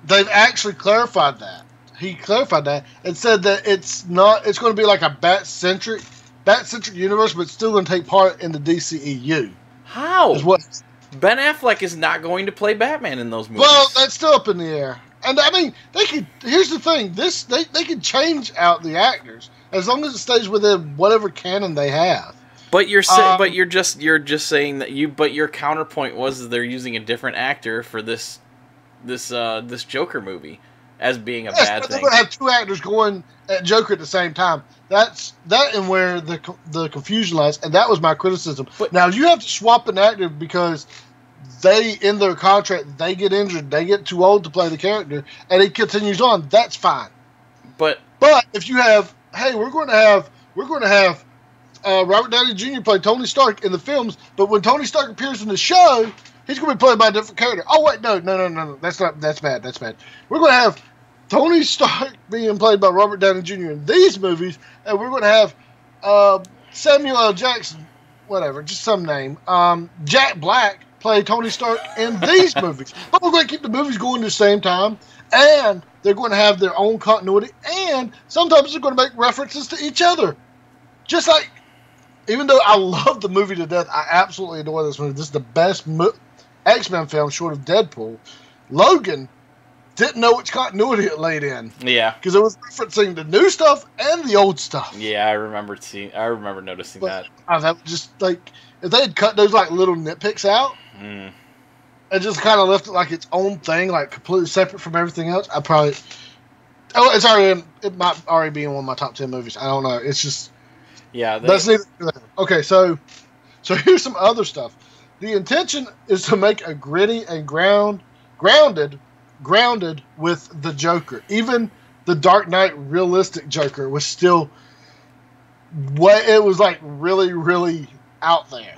They've actually clarified that. He clarified that and said that it's going to be like a bat-centric universe, but still going to take part in the DCEU. How? Ben Affleck is not going to play Batman in those movies. Well, that's still up in the air. And I mean, they could. Here's the thing: they could change out the actors as long as it stays within whatever canon they have. But you're just saying that But your counterpoint was that they're using a different actor for this Joker movie. as being a yes, bad but thing. they're gonna have two actors going at Joker at the same time. That's and where the confusion lies, and that was my criticism. But now you have to swap an actor because they, in their contract, they get injured, they get too old to play the character, and it continues on. That's fine. But if you have, hey, we're going to have Robert Downey Jr. play Tony Stark in the films, but when Tony Stark appears in the show, he's going to be played by a different character. Oh wait, no, that's bad. We're going to have Tony Stark being played by Robert Downey Jr. in these movies, and we're going to have Samuel L. Jackson, whatever, just some name, Jack Black play Tony Stark in these movies. But we're going to keep the movies going at the same time, and they're going to have their own continuity, and sometimes they're going to make references to each other. Just like, even though I love the movie to death, I absolutely adore this movie. This is the best X-Men film short of Deadpool. Logan didn't know which continuity it laid in. Yeah. Because it was referencing the new stuff and the old stuff. Yeah, I remember noticing that. That was just like, if they had cut those like little nitpicks out, and just kind of left it like its own thing, like completely separate from everything else, I probably... Oh, it might already be in one of my top 10 movies. I don't know. It's just... Yeah. That's neither. Okay, so here's some other stuff. The intention is to make a gritty and grounded with the Joker. Even the Dark Knight realistic Joker was still... It was like really, really out there.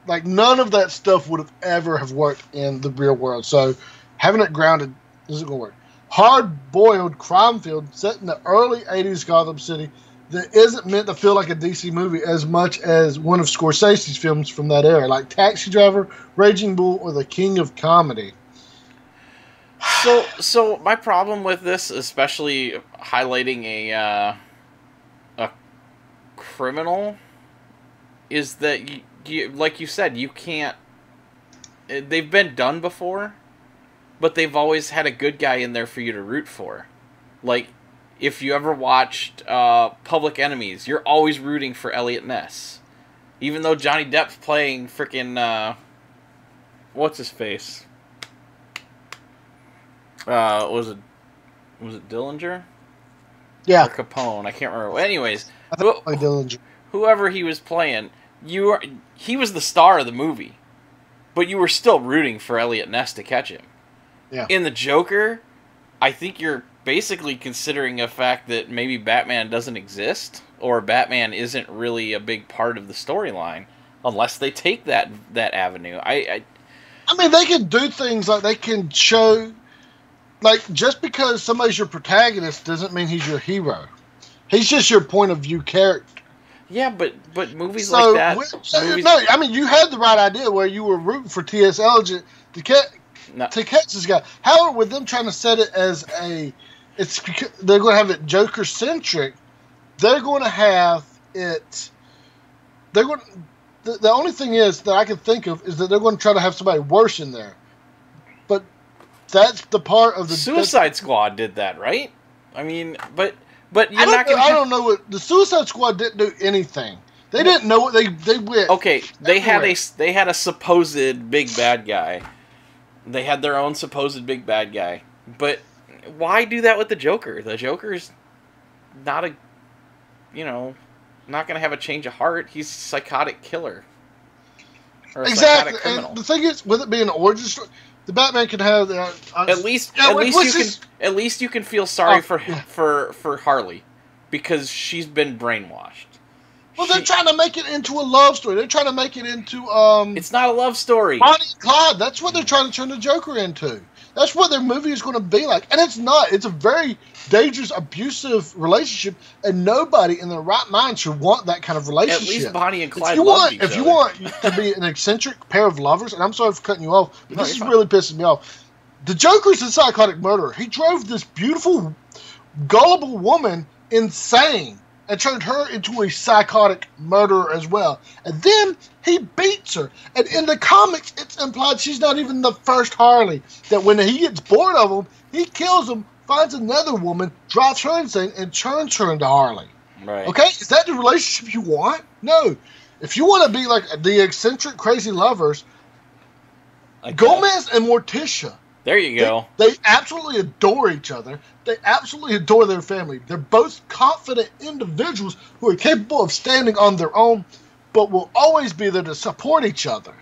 Like, none of that stuff would have ever have worked in the real world. So, having it grounded isn't going to work. Hard-boiled crime field set in the early 80s Gotham City that isn't meant to feel like a DC movie as much as one of Scorsese's films from that era, like Taxi Driver, Raging Bull, or The King of Comedy. So my problem with this, especially highlighting a criminal, is that you, like you said, you can't... They've been done before, but they've always had a good guy in there for you to root for. Like, if you ever watched Public Enemies, you're always rooting for Elliot Ness. Even though Johnny Depp's playing frickin'... what's his face? Was it Dillinger? Yeah. Or Capone, I can't remember. Anyways, Dillinger. Whoever he was playing... he was the star of the movie, but you were still rooting for Elliot Ness to catch him. Yeah. In the Joker, I think you're basically considering a fact that maybe Batman doesn't exist, or Batman isn't really a big part of the storyline, unless they take that avenue. I mean, they can do things like they can show, like, just because somebody's your protagonist doesn't mean he's your hero. He's just your point of view character. Yeah, but movies like that... No, I mean, you had the right idea where you were rooting for T.S. Eliot to catch this guy. However, with them trying to set it as it's because they're going to have it Joker-centric, they're going to have it... The only thing is that I can think of is that they're going to try to have somebody worse in there. But that's the part of the... Suicide Squad did that, right? I mean, but you're not going to... I don't know what... The Suicide Squad didn't do anything. They didn't know what they went. Okay, they had a supposed big bad guy. They had their own supposed big bad guy. But why do that with the Joker? The Joker's not not going to have a change of heart. He's a psychotic killer. Or a exactly. Psychotic criminal. And the thing is, with it being an origin story, the Batman can have at least you can feel sorry for Harley, because she's been brainwashed. Well, they're trying to make it into a love story. They're trying to make it into It's not a love story. Bonnie and Clyde. That's what they're trying to turn the Joker into. That's what their movie is going to be like. And it's not. It's a very dangerous, abusive relationship, and nobody in their right mind should want that kind of relationship. At least Bonnie and Clyde If you want to be an eccentric pair of lovers, and I'm sorry for cutting you off, but this is really pissing me off. The Joker's a psychotic murderer. He drove this beautiful, gullible woman insane and turned her into a psychotic murderer as well. And then he beats her. And in the comics, it's implied she's not even the first Harley. That when he gets bored of him, he kills him, finds another woman, drives her insane, and turns her into Harley. Right. Okay? Is that the relationship you want? No. If you want to be like the eccentric, crazy lovers, Gomez and Morticia There you go. They absolutely adore each other. They absolutely adore their family. They're both confident individuals who are capable of standing on their own, but will always be there to support each other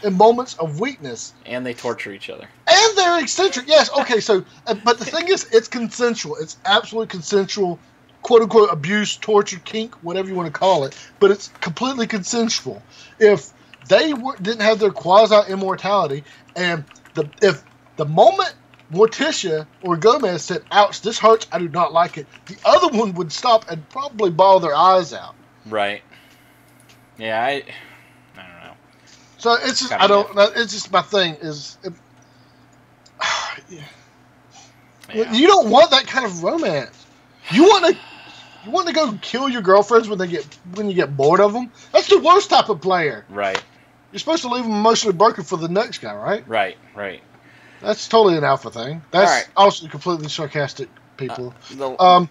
in moments of weakness. And they torture each other. And they're eccentric. Yes, okay, so, but the thing is, it's consensual. It's absolutely consensual, quote-unquote abuse, torture, kink, whatever you want to call it, but it's completely consensual. If they didn't have their quasi-immortality, and if the moment Morticia or Gomez said, ouch, this hurts, I do not like it, the other one would stop and probably bawl their eyes out. Right. Yeah, I don't know. So it's just, I don't know, it's just my thing is, Yeah. You don't want that kind of romance. You want to go kill your girlfriends when you get bored of them? That's the worst type of player. Right. You're supposed to leave them emotionally broken for the next guy, right? Right. That's totally an alpha thing. That's right. Also completely sarcastic people. So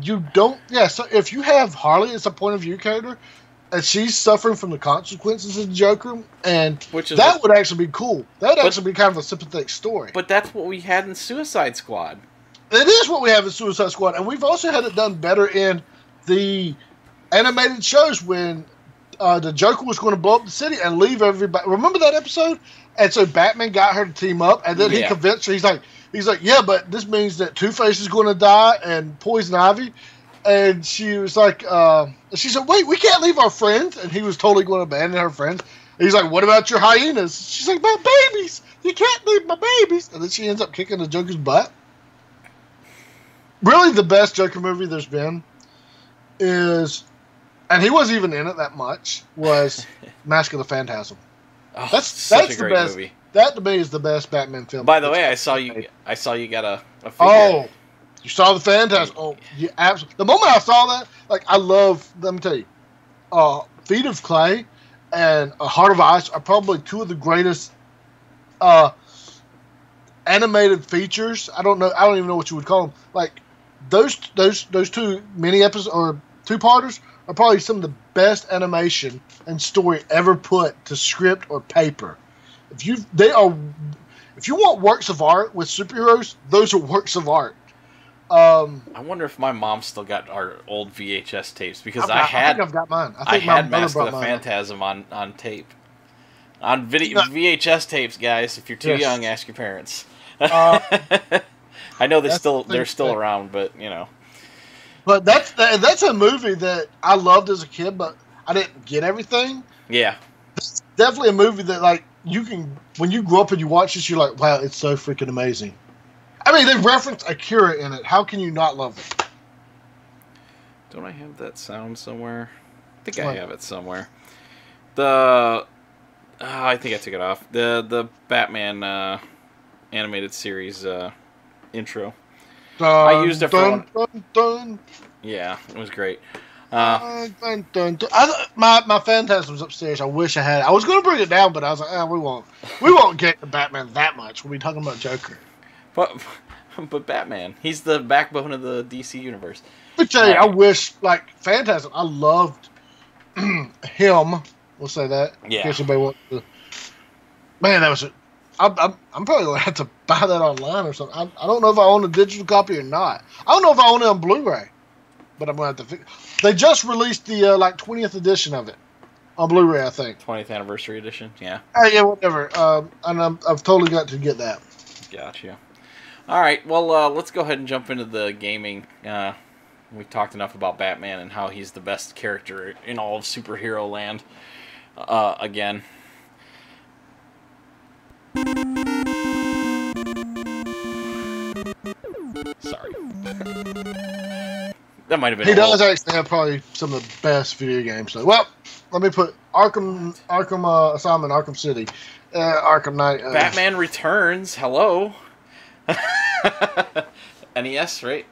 you don't. Yeah, so if you have Harley as a point of view character, and she's suffering from the consequences of the Joker, and that would actually be cool. That would actually be kind of a sympathetic story. But that's what we had in Suicide Squad. It is what we have in Suicide Squad, and we've also had it done better in the animated shows when the Joker was going to blow up the city and leave everybody. Remember that episode? And so Batman got her to team up, and then he convinced her. He's like, yeah, but this means that Two-Face is going to die and Poison Ivy. And she was like, she said, wait, we can't leave our friends. And he was totally going to abandon her friends. And he's like, what about your hyenas? She's like, my babies. You can't leave my babies. And then she ends up kicking the Joker's butt. Really, the best Joker movie there's been is, and he wasn't even in it that much, was Mask of the Phantasm. Oh, that's a great movie. That to me is the best Batman film. By the way, I saw you got a figure. Oh, you saw the Phantasm? Oh, you absolutely. The moment I saw that, like, I love. Let me tell you, Feet of Clay and Heart of Ice are probably two of the greatest animated features. I don't even know what you would call them. Like those two mini episodes or two-parters are probably some of the best animation and story ever put to script or paper. If you want works of art with superheroes, those are works of art. I wonder if my mom still got our old VHS tapes because I think I've got mine. I had Mask of the Phantasm on tape. On VHS tapes, guys. If you're too young, ask your parents. I know they're still around, but you know. But that's a movie that I loved as a kid, but I didn't get everything. Yeah, it's definitely a movie that like you can when you grow up and you watch this, you're like, wow, it's so freaking amazing. I mean, they reference Akira in it. How can you not love it? Don't I have that sound somewhere? I think I have it somewhere. I think I took it off. The Batman animated series intro. I used it for one. Yeah, it was great. My Phantasm's upstairs. I wish I had it. I was going to bring it down, but I was like, we won't get to Batman that much. We'll be talking about Joker. But Batman, he's the backbone of the DC universe. Let me tell you, I wish, like, Phantasm, I loved him. We'll say that. Yeah. In case anybody wants to. Man, that was it. I'm probably going to have to buy that online or something. I don't know if I own a digital copy or not. I don't know if I own it on Blu-ray. But I'm going to have to They just released the, 20th edition of it on Blu-ray, I think. 20th anniversary edition, yeah. Yeah, whatever. And I've totally got to get that. Gotcha. All right, well, let's go ahead and jump into the gaming. We talked enough about Batman and how he's the best character in all of superhero land. Again. Sorry. That might have been. He does actually have probably some of the best video games. So, well, let me put Arkham Asylum, Arkham City, Arkham Knight. Batman Returns. Hello. NES, right?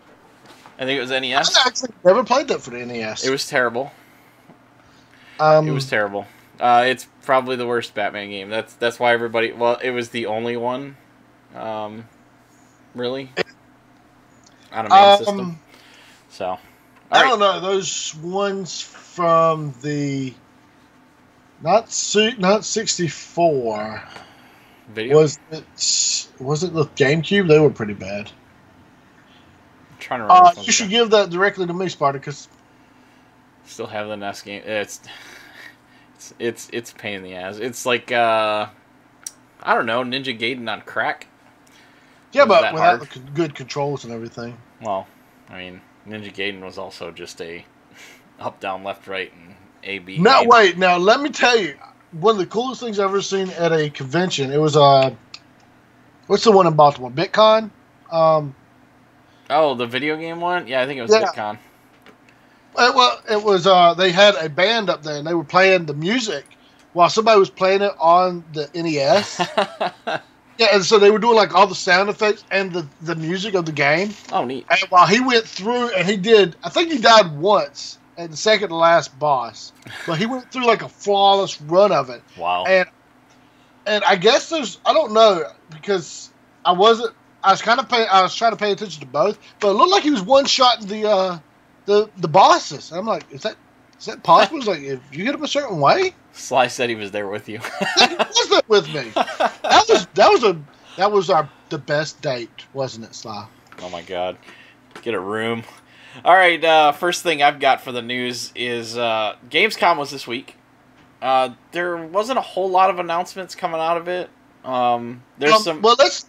I think it was NES. I actually never played that for the NES. It was terrible. It was terrible. It's probably the worst Batman game. That's why everybody. Well, it was the only one. Really. On a main system. So. I don't know those ones from the not 64. Video. Was it? Was it the GameCube? They were pretty bad. I'm trying to remember. You should give that directly to me, Spartacus. Still have the NES game. It's a pain in the ass. It's like I don't know, Ninja Gaiden on crack. Yeah, but without the good controls and everything. Well, I mean, Ninja Gaiden was also just a up, down, left, right, and A, B. Now, wait. Now, let me tell you, one of the coolest things I've ever seen at a convention, it was, what's the one in Baltimore? BitCon? Oh, the video game one? Yeah, I think it was BitCon. Well, it was, they had a band up there, and they were playing the music while somebody was playing it on the NES. Yeah, and so they were doing like all the sound effects and the music of the game. Oh, neat. And while he went through and I think he died once at the second to last boss, but he went through like a flawless run of it. Wow. And I guess I don't know, because I was trying to pay attention to both, but it looked like he was one-shotting the bosses. And I'm like, is that possible? It's like, if you hit him a certain way? Sly said he was there with you. He wasn't with me. That was the best date, wasn't it, Sly? Oh my God, get a room. All right, first thing I've got for the news is Gamescom was this week. There wasn't a whole lot of announcements coming out of it. There's some. Well, let's.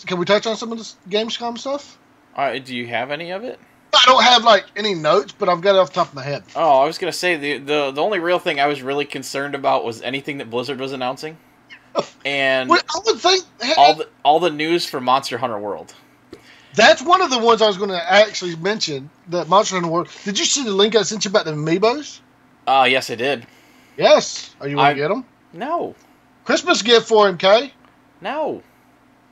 Can we touch on some of this Gamescom stuff? Do you have any of it? I don't have like any notes, but I've got it off the top of my head. Oh, I was gonna say the only real thing I was really concerned about was anything that Blizzard was announcing, and I would think all the news for Monster Hunter World. That's one of the ones I was going to actually mention. The Monster Hunter World. Did you see the link I sent you about the amiibos? Yes, I did. Yes. Are you want to get them? No. Christmas gift for him, Kay? No.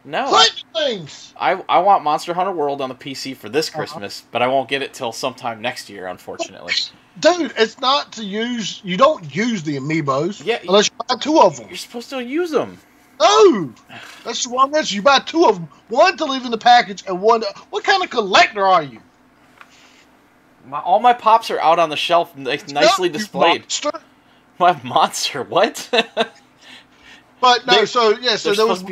Play things. I want Monster Hunter World on the PC for this Christmas, but I won't get it till sometime next year, unfortunately. Dude, it's not to use. You don't use the amiibos unless you buy two of them. You're supposed to use them. No, that's the wrong answer. You buy two of them, one to leave in the package, and one. What kind of collector are you? All my pops are out on the shelf, nicely displayed. Monster. My monster, what? But no, so there was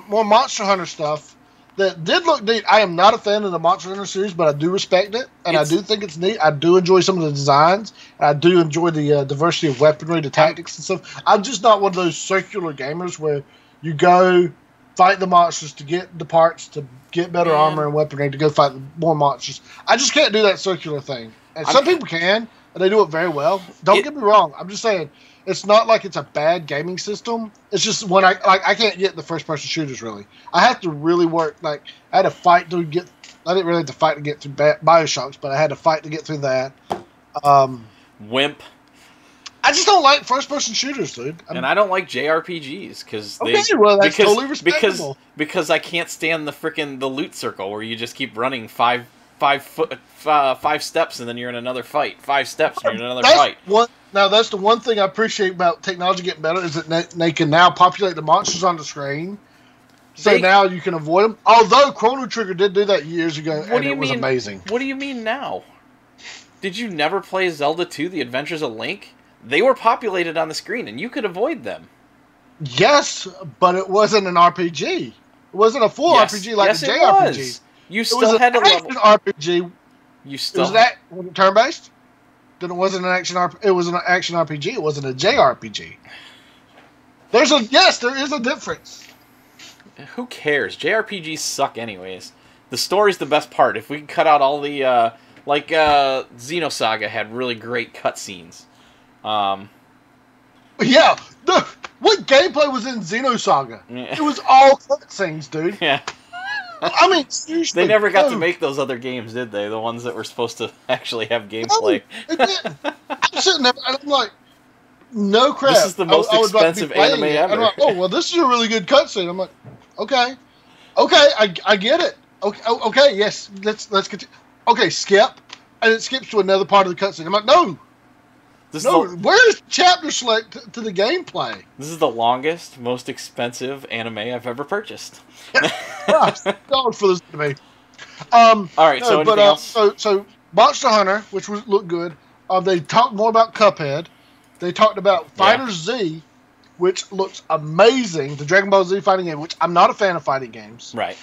more Monster Hunter stuff that did look neat. I am not a fan of the Monster Hunter series, but I do respect it, and I do think it's neat. I do enjoy some of the designs. I do enjoy the diversity of weaponry, the tactics and stuff. I'm just not one of those circular gamers where you go fight the monsters to get the parts, to get better armor and weaponry, to go fight more monsters. I just can't do that circular thing. And some people can, and they do it very well. Don't get me wrong. I'm just saying, it's not like it's a bad gaming system. It's just when I can't get the first person shooters really. I have to really work. Like I had to fight to get. I didn't really have to fight to get through BioShocks, but I had to fight to get through that. Wimp. I just don't like first person shooters, dude. And I don't like JRPGs because that's totally respectable. Because I can't stand the loot circle where you just keep running five steps and then you're in another fight. 5 steps and you're in another fight. Now, that's the one thing I appreciate about technology getting better is that they can now populate the monsters on the screen. So now you can avoid them. Although Chrono Trigger did do that years ago, and it was amazing. What do you mean now? Did you never play Zelda 2, The Adventures of Link? They were populated on the screen, and you could avoid them. Yes, but it wasn't an RPG. It wasn't a full RPG like a JRPG. Was. You still had to level. RPG. You still was that turn-based? Then it wasn't an action RPG. It was an action RPG. It wasn't a JRPG. There is a difference. Who cares? JRPGs suck anyways. The story's the best part. If we can cut out all the Xenosaga had really great cutscenes. Yeah. What gameplay was in Xenosaga? Yeah. It was all cutscenes, dude. Yeah. I mean, seriously. They never got to make those other games, did they? The ones that were supposed to actually have gameplay. No, they didn't. I'm sitting there, and I'm like, no crap. This is the most expensive anime ever. I'm like, oh, well, this is a really good cutscene. I'm like, okay, I get it. Okay, yes, let's continue. Okay, skip, and it skips to another part of the cutscene. I'm like, no. Where's chapter select to the gameplay? This is the longest, most expensive anime I've ever purchased. God for this to me. All right, so anything else? So Monster Hunter, which looked good. They talked more about Cuphead. They talked about Fighter Z, which looks amazing. The Dragon Ball Z fighting game, which I'm not a fan of fighting games. Right.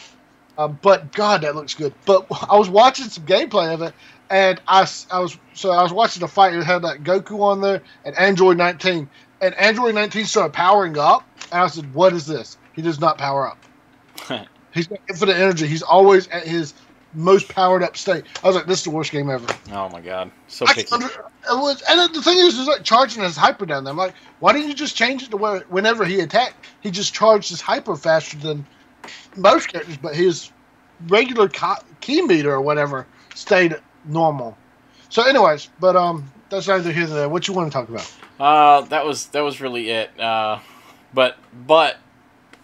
But God, that looks good. But I was watching some gameplay of it, and I was watching a fight. It had that Goku on there and Android 19, and Android 19 started powering up, and I said, "What is this?" He does not power up. He's got infinite energy. He's always at his most powered up state. I was like, "This is the worst game ever." Oh my God, so picky. And the thing is like charging his hyper down there. I'm like, why didn't you just change it to where whenever he attacked, he just charged his hyper faster than most characters, but his regular key meter or whatever stayed normal. So, anyways, but that's neither here nor there. What you want to talk about? That was really it. But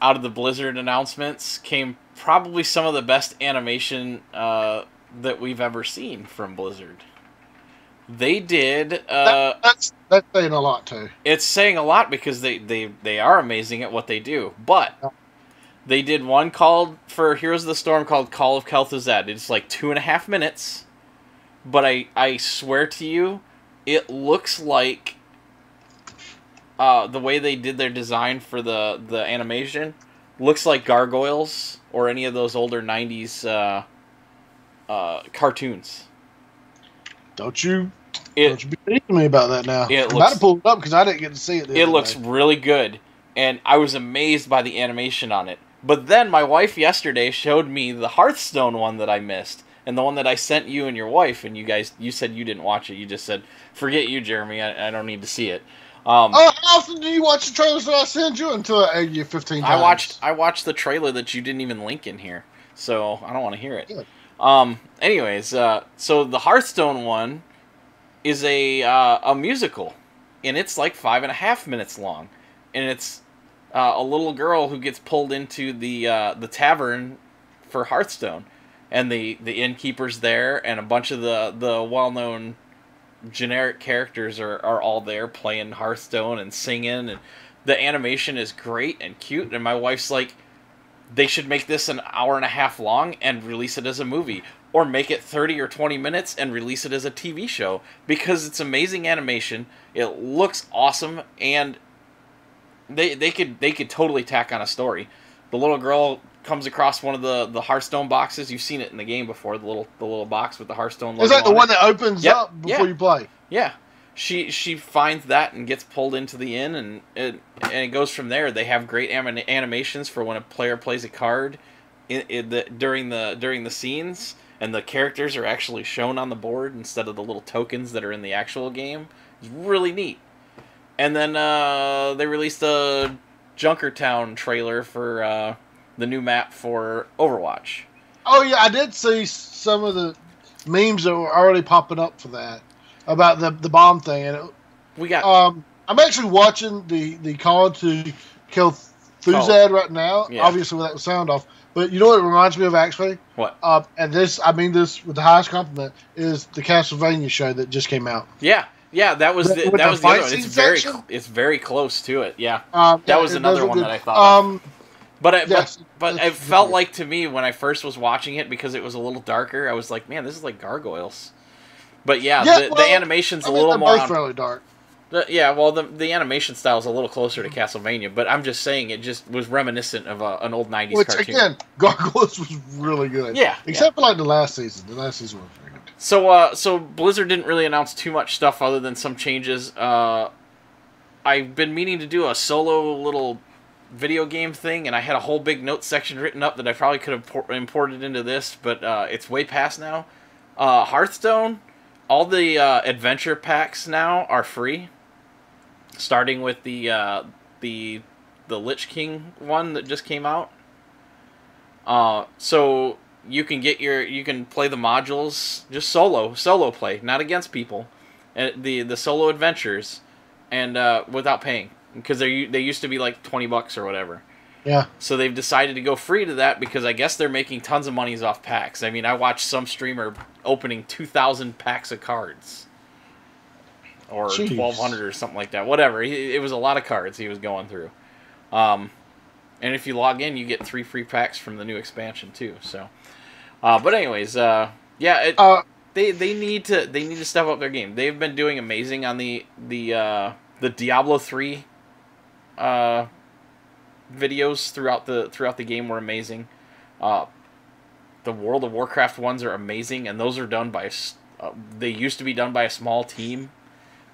out of the Blizzard announcements came probably some of the best animation that we've ever seen from Blizzard. They did. That's saying a lot too. It's saying a lot because they are amazing at what they do. But they did one called for Heroes of the Storm called Call of Kel'Thuzad. It's like 2.5 minutes. But I swear to you, it looks like the way they did their design for the animation looks like Gargoyles or any of those older 90s cartoons. Don't you be teasing me about that now. I'm about to pull it up because I didn't get to see it. It looks really good, and I was amazed by the animation on it. But then my wife yesterday showed me the Hearthstone one that I missed, and the one that I sent you and your wife, and you said you didn't watch it. You just said, "Forget you, Jeremy. I don't need to see it." How often do you watch the trailers that I send you until I egg you 15 times? I watched the trailer that you didn't even link in here, so I don't want to hear it. Good. Anyways, so the Hearthstone one is a musical, and it's like 5.5 minutes long, and it's a little girl who gets pulled into the tavern for Hearthstone, and the innkeeper's there, and a bunch of the well-known generic characters are all there playing Hearthstone and singing, and the animation is great and cute, and my wife's like, they should make this an hour and a half long and release it as a movie, or make it 30 or 20 minutes and release it as a TV show, because it's amazing animation, it looks awesome, and they could totally tack on a story. The little girl comes across one of the Hearthstone boxes. You've seen it in the game before, the little box with the Hearthstone logo. Is that the one that opens up before you play? Yeah. She finds that and gets pulled into the inn, and it goes from there. They have great animations for when a player plays a card during the scenes, and the characters are actually shown on the board instead of the little tokens that are in the actual game. It's really neat. And then they released a Junkertown trailer for the new map for Overwatch. Oh yeah, I did see some of the memes that were already popping up for that about the bomb thing, and we got. I'm actually watching the Call to Kel'Thuzad right now. Yeah. Obviously, without the sound off. But you know what it reminds me of actually? What? And this, I mean this with the highest compliment, is the Castlevania show that just came out. Yeah. Yeah, that was the other one. It's very close to it. Yeah, that was another one that I thought of. But it felt like to me when I first was watching it, because it was a little darker, I was like, man, this is like Gargoyles. But the animation's a little more. Both really dark. The animation style is a little closer to Castlevania, but I'm just saying it just was reminiscent of an old 90s cartoon. Which, again, Gargoyles was really good. Yeah. Except for, like, the last season. The last season was very good. So Blizzard didn't really announce too much stuff other than some changes. I've been meaning to do a solo little video game thing, and I had a whole big note section written up that I probably could have imported into this, but it's way past now. Hearthstone, all the adventure packs now are free. Starting with the Lich King one that just came out. So you can play the modules just solo play, not against people, and the solo adventures, and without paying, because they used to be like $20 or whatever. Yeah. So they've decided to go free to that because I guess they're making tons of monies off packs. I mean, I watched some streamer opening 2,000 packs of cards. Or 1,200 or something like that. Whatever. It was a lot of cards he was going through. And if you log in, you get 3 free packs from the new expansion too. So, but anyways, they need to step up their game. They've been doing amazing on the Diablo 3 videos throughout the game were amazing. The World of Warcraft ones are amazing, and those are done by they used to be done by a small team,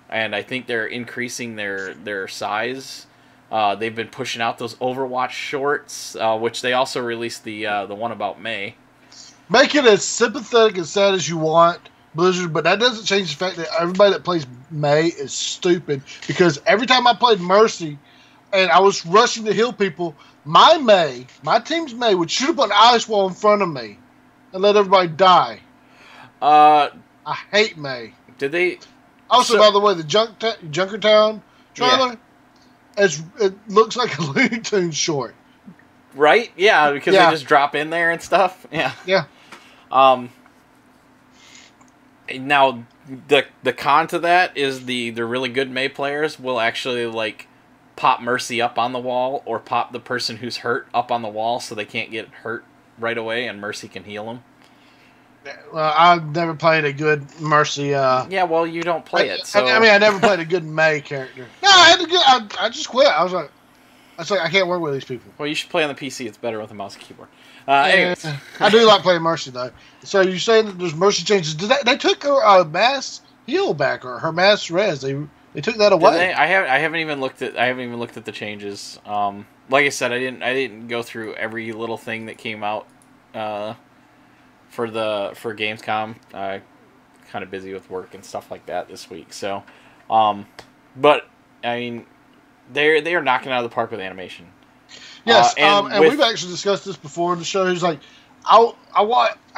and I think they're increasing their size. They've been pushing out those Overwatch shorts, which they also released the one about May. Make it as sympathetic and sad as you want, Blizzard, but that doesn't change the fact that everybody that plays May is stupid, because every time I played Mercy and I was rushing to heal people, my team's May would shoot up an ice wall in front of me and let everybody die. I hate May. Did they... Also, by the way, the Junkertown trailer, it looks like a Looney Tunes short. Right? Yeah, because they just drop in there and stuff. Yeah. Yeah. Now, the con to that is the really good May players will actually, like, pop Mercy up on the wall or pop the person who's hurt up on the wall so they can't get hurt right away and Mercy can heal them. Well, I've never played a good Mercy. Yeah, well, you don't play it. So I never played a good May character. No, I just quit. I was like, I can't work with these people. Well, you should play on the PC. It's better with a mouse and keyboard. Anyways. I do like playing Mercy, though. So you're saying that there's Mercy changes. They took her mass heal back, or her mass res. They took that away. I haven't even looked at the changes. Like I said, I didn't go through every little thing that came out for Gamescom. Kind of busy with work and stuff like that this week. So, but I mean, they are knocking it out of the park with animation. Yes, and we've actually discussed this before in the show. He's like, I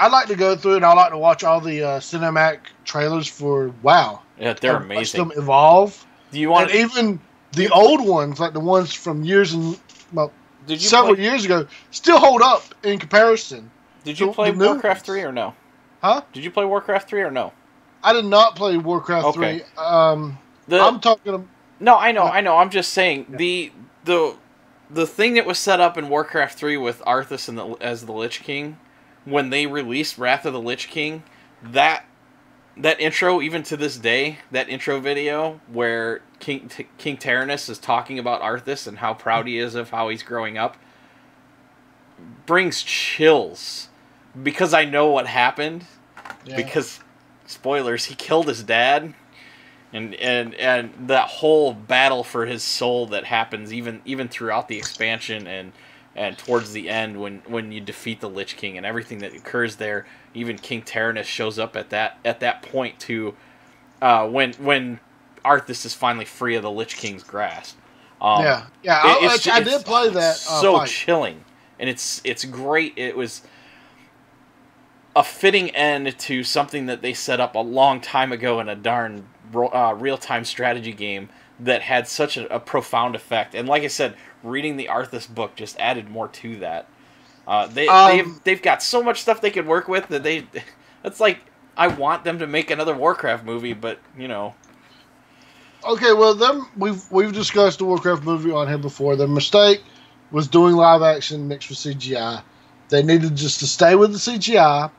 like to go through and I like to watch all the cinematic trailers for WoW. Yeah, they're amazing. Watch them evolve. Do you want even the old ones, like the ones from years ago, still hold up in comparison. Did you play Warcraft 3 or no? Huh? Did you play Warcraft 3 or no? I did not play Warcraft 3. I'm talking. No, I know. I'm just saying the thing that was set up in Warcraft 3 with Arthas as the Lich King, when they released Wrath of the Lich King, that intro, even to this day, that intro video where King Tyrannus is talking about Arthas and how proud he is of how he's growing up, brings chills. Because I know what happened. Yeah. Because, spoilers, he killed his dad. And that whole battle for his soul that happens even throughout the expansion and towards the end when you defeat the Lich King and everything that occurs there, even King Tyrannus shows up at that point too, when Arthas is finally free of the Lich King's grasp. I did play that. So fight. Chilling, and it's great. It was a fitting end to something that they set up a long time ago in a darn real-time strategy game that had such a profound effect. And like I said, reading the Arthas book just added more to that. They've got so much stuff they could work with that it's like I want them to make another Warcraft movie, but you know. Okay, well, we've discussed the Warcraft movie on here before. Their mistake was doing live action mixed with CGI. They needed just to stay with the CGI.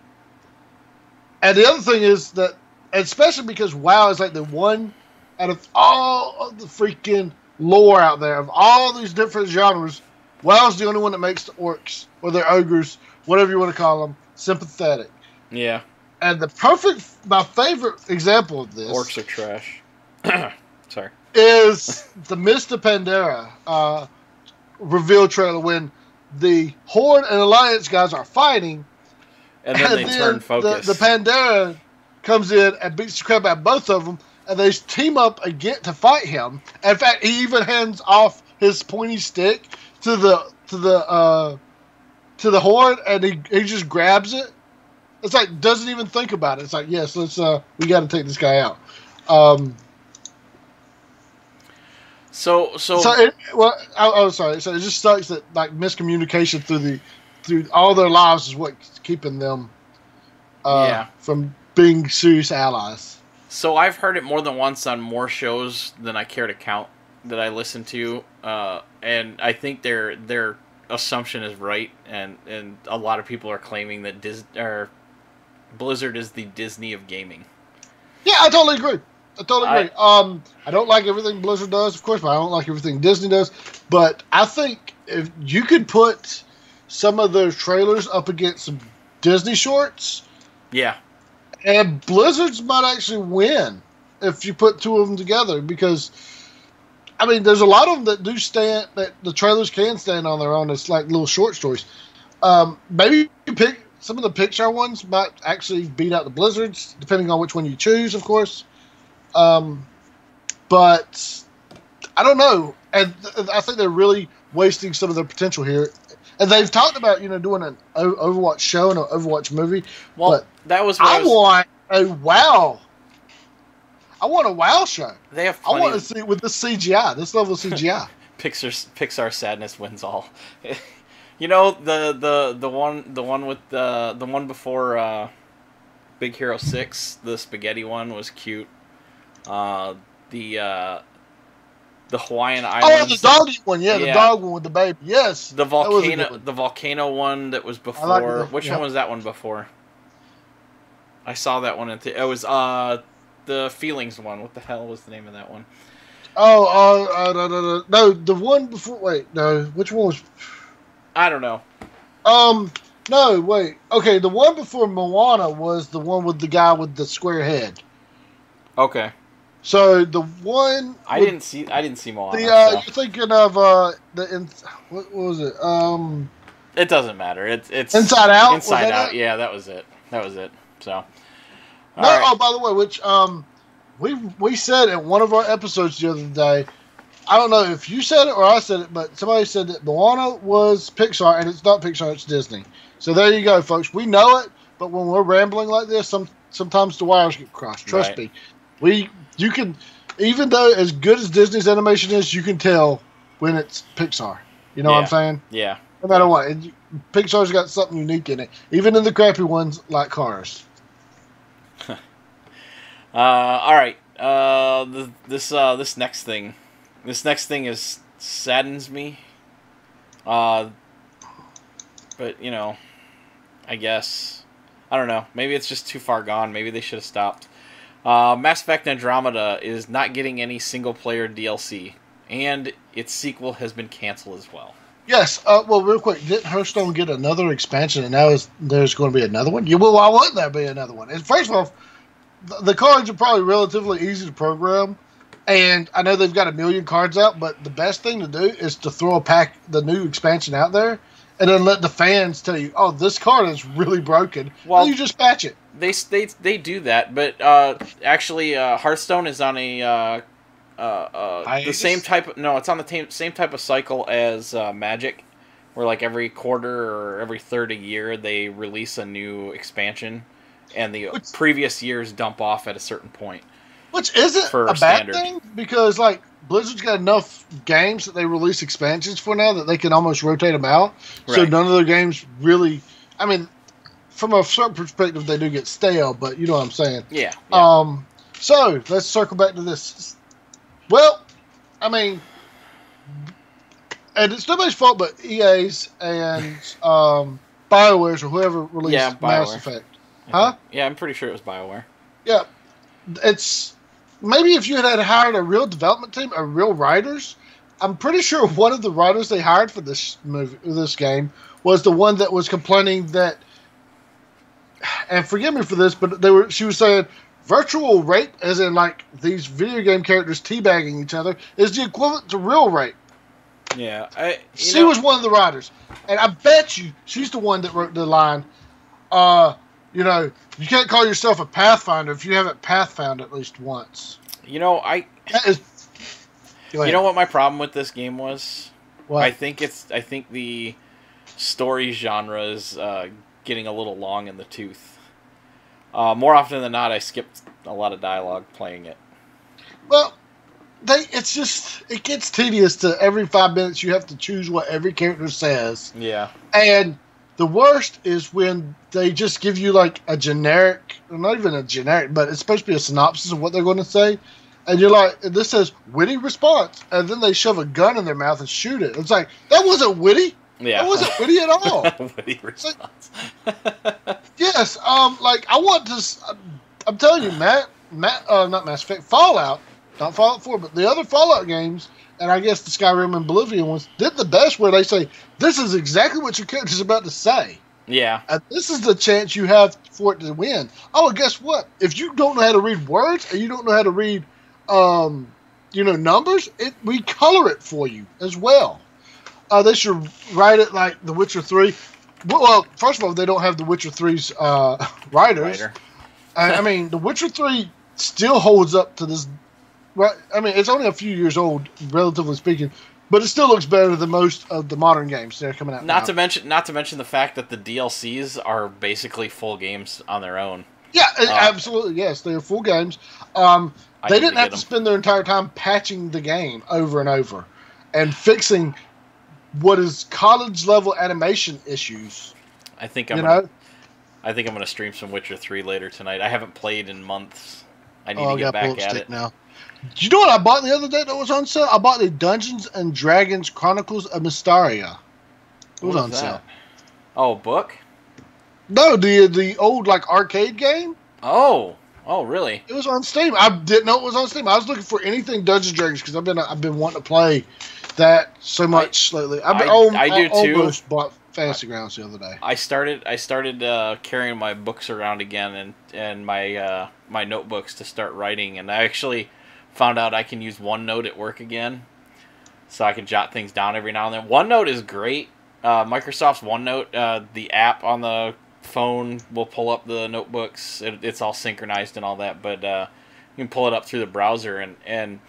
And the other thing is that, especially because WoW is like the one out of all of the freaking lore out there, of all these different genres, WoW is the only one that makes the orcs, or the ogres, whatever you want to call them, sympathetic. Yeah. And my favorite example of this... Orcs are trash. Sorry. Is the Mist of Pandaria reveal trailer when the Horde and Alliance guys are fighting, and then they turn focus. The Pandera comes in and beats the crap out of both of them, and they team up again to fight him. In fact, he even hands off his pointy stick to the Horde, and he just grabs it. It's like doesn't even think about it. It's like, yes, let's we got to take this guy out. So sorry. So it just sucks that like miscommunication through all their lives is what's keeping them from being serious allies. So I've heard it more than once on more shows than I care to count that I listen to, and I think their assumption is right, and a lot of people are claiming that Blizzard is the Disney of gaming. Yeah, I totally agree. I totally agree. I don't like everything Blizzard does, of course, but I don't like everything Disney does. But I think if you could put some of those trailers up against some Disney shorts, yeah, and Blizzard's might actually win if you put two of them together. Because, I mean, there's a lot of them that do stand, that the trailers can stand on their own. It's like little short stories. Maybe you pick some of the Pixar ones might actually beat out the Blizzards, depending on which one you choose, of course. But I don't know, and I think they're really wasting some of their potential here. And they've talked about doing an Overwatch show and an Overwatch movie. Well, but that was. I want a WoW. I want a WoW show. They have. I want to see with this CGI, this level of CGI. Pixar sadness wins all. the one with the one before Big Hero 6, the spaghetti one was cute. The Hawaiian Islands. Oh, the doggy one, yeah, the dog one with the baby. Yes. The volcano one that was before. Which one was that one before? I saw that one. It was the Feelings one. What the hell was the name of that one? No, the one before. Wait, no, which one was? I don't know. No, wait. Okay, the one before Moana was the one with the guy with the square head. Okay. So the one I didn't see Moana. You're thinking of what was it? It doesn't matter. It's Inside Out. Inside Out. Yeah, that was it. So. No. Right. Oh, by the way, which we said in one of our episodes the other day. I don't know if you said it or I said it, but somebody said that Moana was Pixar, and it's not Pixar, it's Disney. So there you go, folks. We know it, but when we're rambling like this, sometimes the wires get crossed. Trust me. You can, even though as good as Disney's animation is, you can tell when it's Pixar. You know what I'm saying? Yeah. No matter what. Pixar's got something unique in it, even in the crappy ones like Cars. All right. This next thing saddens me. But I guess I don't know. Maybe it's just too far gone. Maybe they should have stopped. Mass Effect Andromeda is not getting any single-player DLC, and its sequel has been canceled as well. Yes. Well, real quick, didn't Hearthstone get another expansion, and now there's going to be another one? Well, why wouldn't there be another one? And first of all, the cards are probably relatively easy to program, and I know they've got 1 million cards out, but the best thing to do is to throw the new expansion out there, and then let the fans tell you, oh, this card is really broken. Well, you just patch it. They do that, but actually, Hearthstone is on the same type. It's on the same type of cycle as Magic, where like every quarter or every third a year they release a new expansion, and the previous years dump off at a certain point. Which isn't a bad thing, because like Blizzard's got enough games that they release expansions for now that they can almost rotate them out. Right. So none of their games really. I mean, from a certain perspective, they do get stale, but you know what I'm saying. Yeah. So let's circle back to this. Well, I mean, and it's nobody's fault but EA's and BioWare's or whoever released Mass Effect. Huh? Yeah, I'm pretty sure it was BioWare. Yeah. It's maybe if you had hired a real development team, or real writers, I'm pretty sure one of the writers they hired for this game was the one that was complaining that, and forgive me for this, but she was saying virtual rape, as in like these video game characters teabagging each other, is the equivalent to real rape. Yeah, she was one of the writers, and I bet you she's the one that wrote the line. You can't call yourself a Pathfinder if you haven't Pathfound at least once. You know what my problem with this game was? What? I think the story genre is getting a little long in the tooth. More often than not, I skipped a lot of dialogue playing it. Well, it gets tedious to every 5 minutes you have to choose what every character says. Yeah. And the worst is when they just give you like a generic, not even a generic, but it's supposed to be a synopsis of what they're going to say. And you're like, this says witty response. And then they shove a gun in their mouth and shoot it. It's like, that wasn't witty. Yeah. That wasn't witty at all. Witty response. Yes. I want to, I'm telling you, Matt, not Mass Effect, Fallout, not Fallout 4, but the other Fallout games, and I guess the Skyrim and Oblivion ones, did the best where they say, this is exactly what your character's about to say. Yeah. And this is the chance you have for it to win. Oh, guess what? If you don't know how to read words and you don't know how to read, numbers, we color it for you as well. They should write it like The Witcher 3. Well, first of all, they don't have The Witcher 3's writers. I mean, The Witcher 3 still holds up to this. Right? I mean, it's only a few years old, relatively speaking, but it still looks better than most of the modern games that are coming out now. Not to mention the fact that the DLCs are basically full games on their own. Yeah, absolutely, yes. They are full games. They didn't have to spend their entire time patching the game over and over and fixing what is college-level animation issues. I think I'm going to stream some Witcher 3 later tonight. I haven't played in months. I need to get back at it now. Do you know what I bought the other day that was on sale? I bought the Dungeons and Dragons Chronicles of Mysteria. It was on sale. Oh, book? No, the old like arcade game. Oh, really? It was on Steam. I didn't know it was on Steam. I was looking for anything Dungeons and Dragons because I've been wanting to play that so much lately. I do too. Almost bought Fantasy Grounds the other day. I started carrying my books around again and my my notebooks to start writing, and I actually found out I can use OneNote at work again, so I can jot things down every now and then. OneNote is great. Microsoft's OneNote, the app on the phone will pull up the notebooks. It's all synchronized and all that, but you can pull it up through the browser, and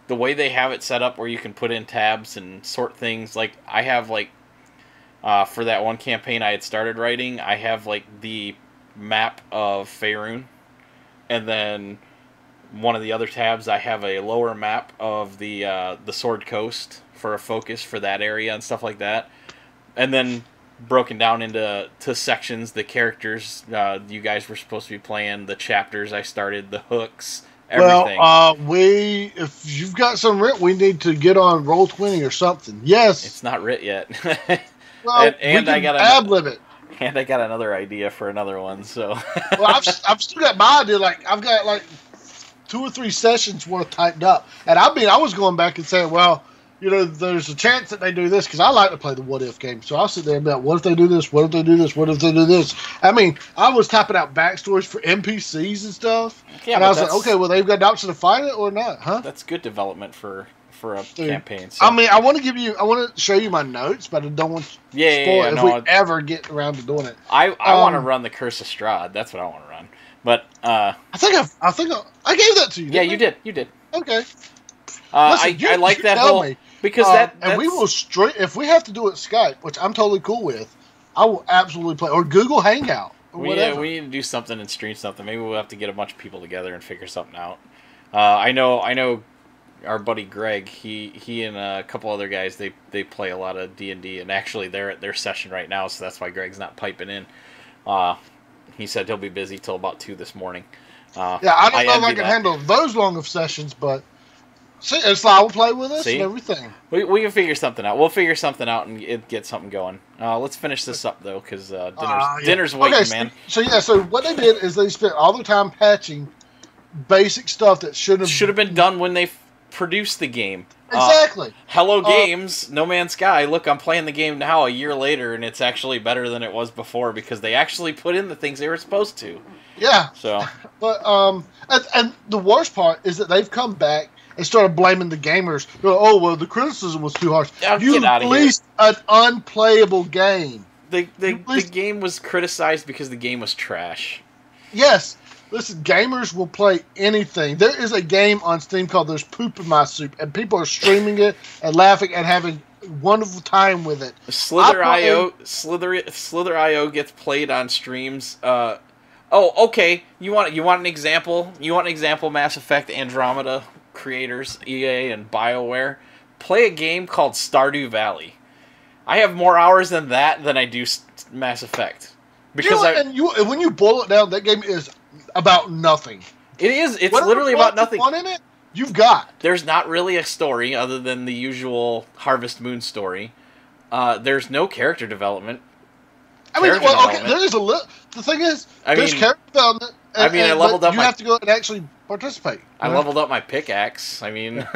the way they have it set up where you can put in tabs and sort things, like I have for that one campaign I had started writing, I have the map of Faerun, and then one of the other tabs I have a lower map of the Sword Coast for a focus for that area and stuff like that, and then broken down into sections, the characters you guys were supposed to be playing, the chapters I started, the hooks, everything. Well, if you've got some writ, we need to get on Roll20 or something. Yes, it's not writ yet. Well, and I got ad-lib it. And I got another idea for another one. So well, I've still got my idea. I've got 2 or 3 sessions worth typed up, and I was going back and saying, well, there's a chance that they do this because I like to play the what if game. So I'll sit there and be like, what if they do this? What if they do this? What if they do this? I mean, I was typing out backstories for NPCs and stuff, and I was like, okay, well, they've got an option to fight it or not, huh? That's good development for a campaign. So. I mean, I want to show you my notes, but I don't want to spoil it if we ever get around to doing it. I want to run the Curse of Strahd. That's what I want to run. But I think I gave that to you. Yeah, you did. You did. Okay. Listen, I like that whole because and we will if we have to do it Skype, which I'm totally cool with. I will absolutely play or Google Hangout or whatever. We need to do something and stream something. Maybe we'll have to get a bunch of people together and figure something out. I know. Our buddy Greg, he and a couple other guys, they play a lot of D&D, and actually they're at their session right now, so that's why Greg's not piping in. He said he'll be busy till about 2 this morning. I don't know if I can handle those long of sessions, but Sly will play with us and everything. We can figure something out. We'll figure something out and get something going. Let's finish this up, though, because dinner's waiting, man. So what they did is they spent all their time patching basic stuff that should have been done when they produced the game. Exactly. Hello Games, No Man's Sky. Look, I'm playing the game now a year later, and it's actually better than it was before because they actually put in the things they were supposed to. Yeah. So, but and the worst part is that they've come back and started blaming the gamers. Oh well, the criticism was too harsh. You released an unplayable game. The game was criticized because the game was trash. Yes. Listen, gamers will play anything. There is a game on Steam called There's Poop in My Soup, and people are streaming it and laughing and having a wonderful time with it. Slither.io gets played on streams. Okay. You want an example? You want an example? Mass Effect Andromeda creators, EA and BioWare, play a game called Stardew Valley. I have more hours than that than I do Mass Effect. Because when you boil it down, that game is about nothing. It is. It's literally about nothing. Fun in it, you've got. There's not really a story other than the usual Harvest Moon story. There's no character development. There is a little. The thing is, there's character development, I mean, I leveled up you have to go and actually participate. I leveled up my pickaxe. I mean,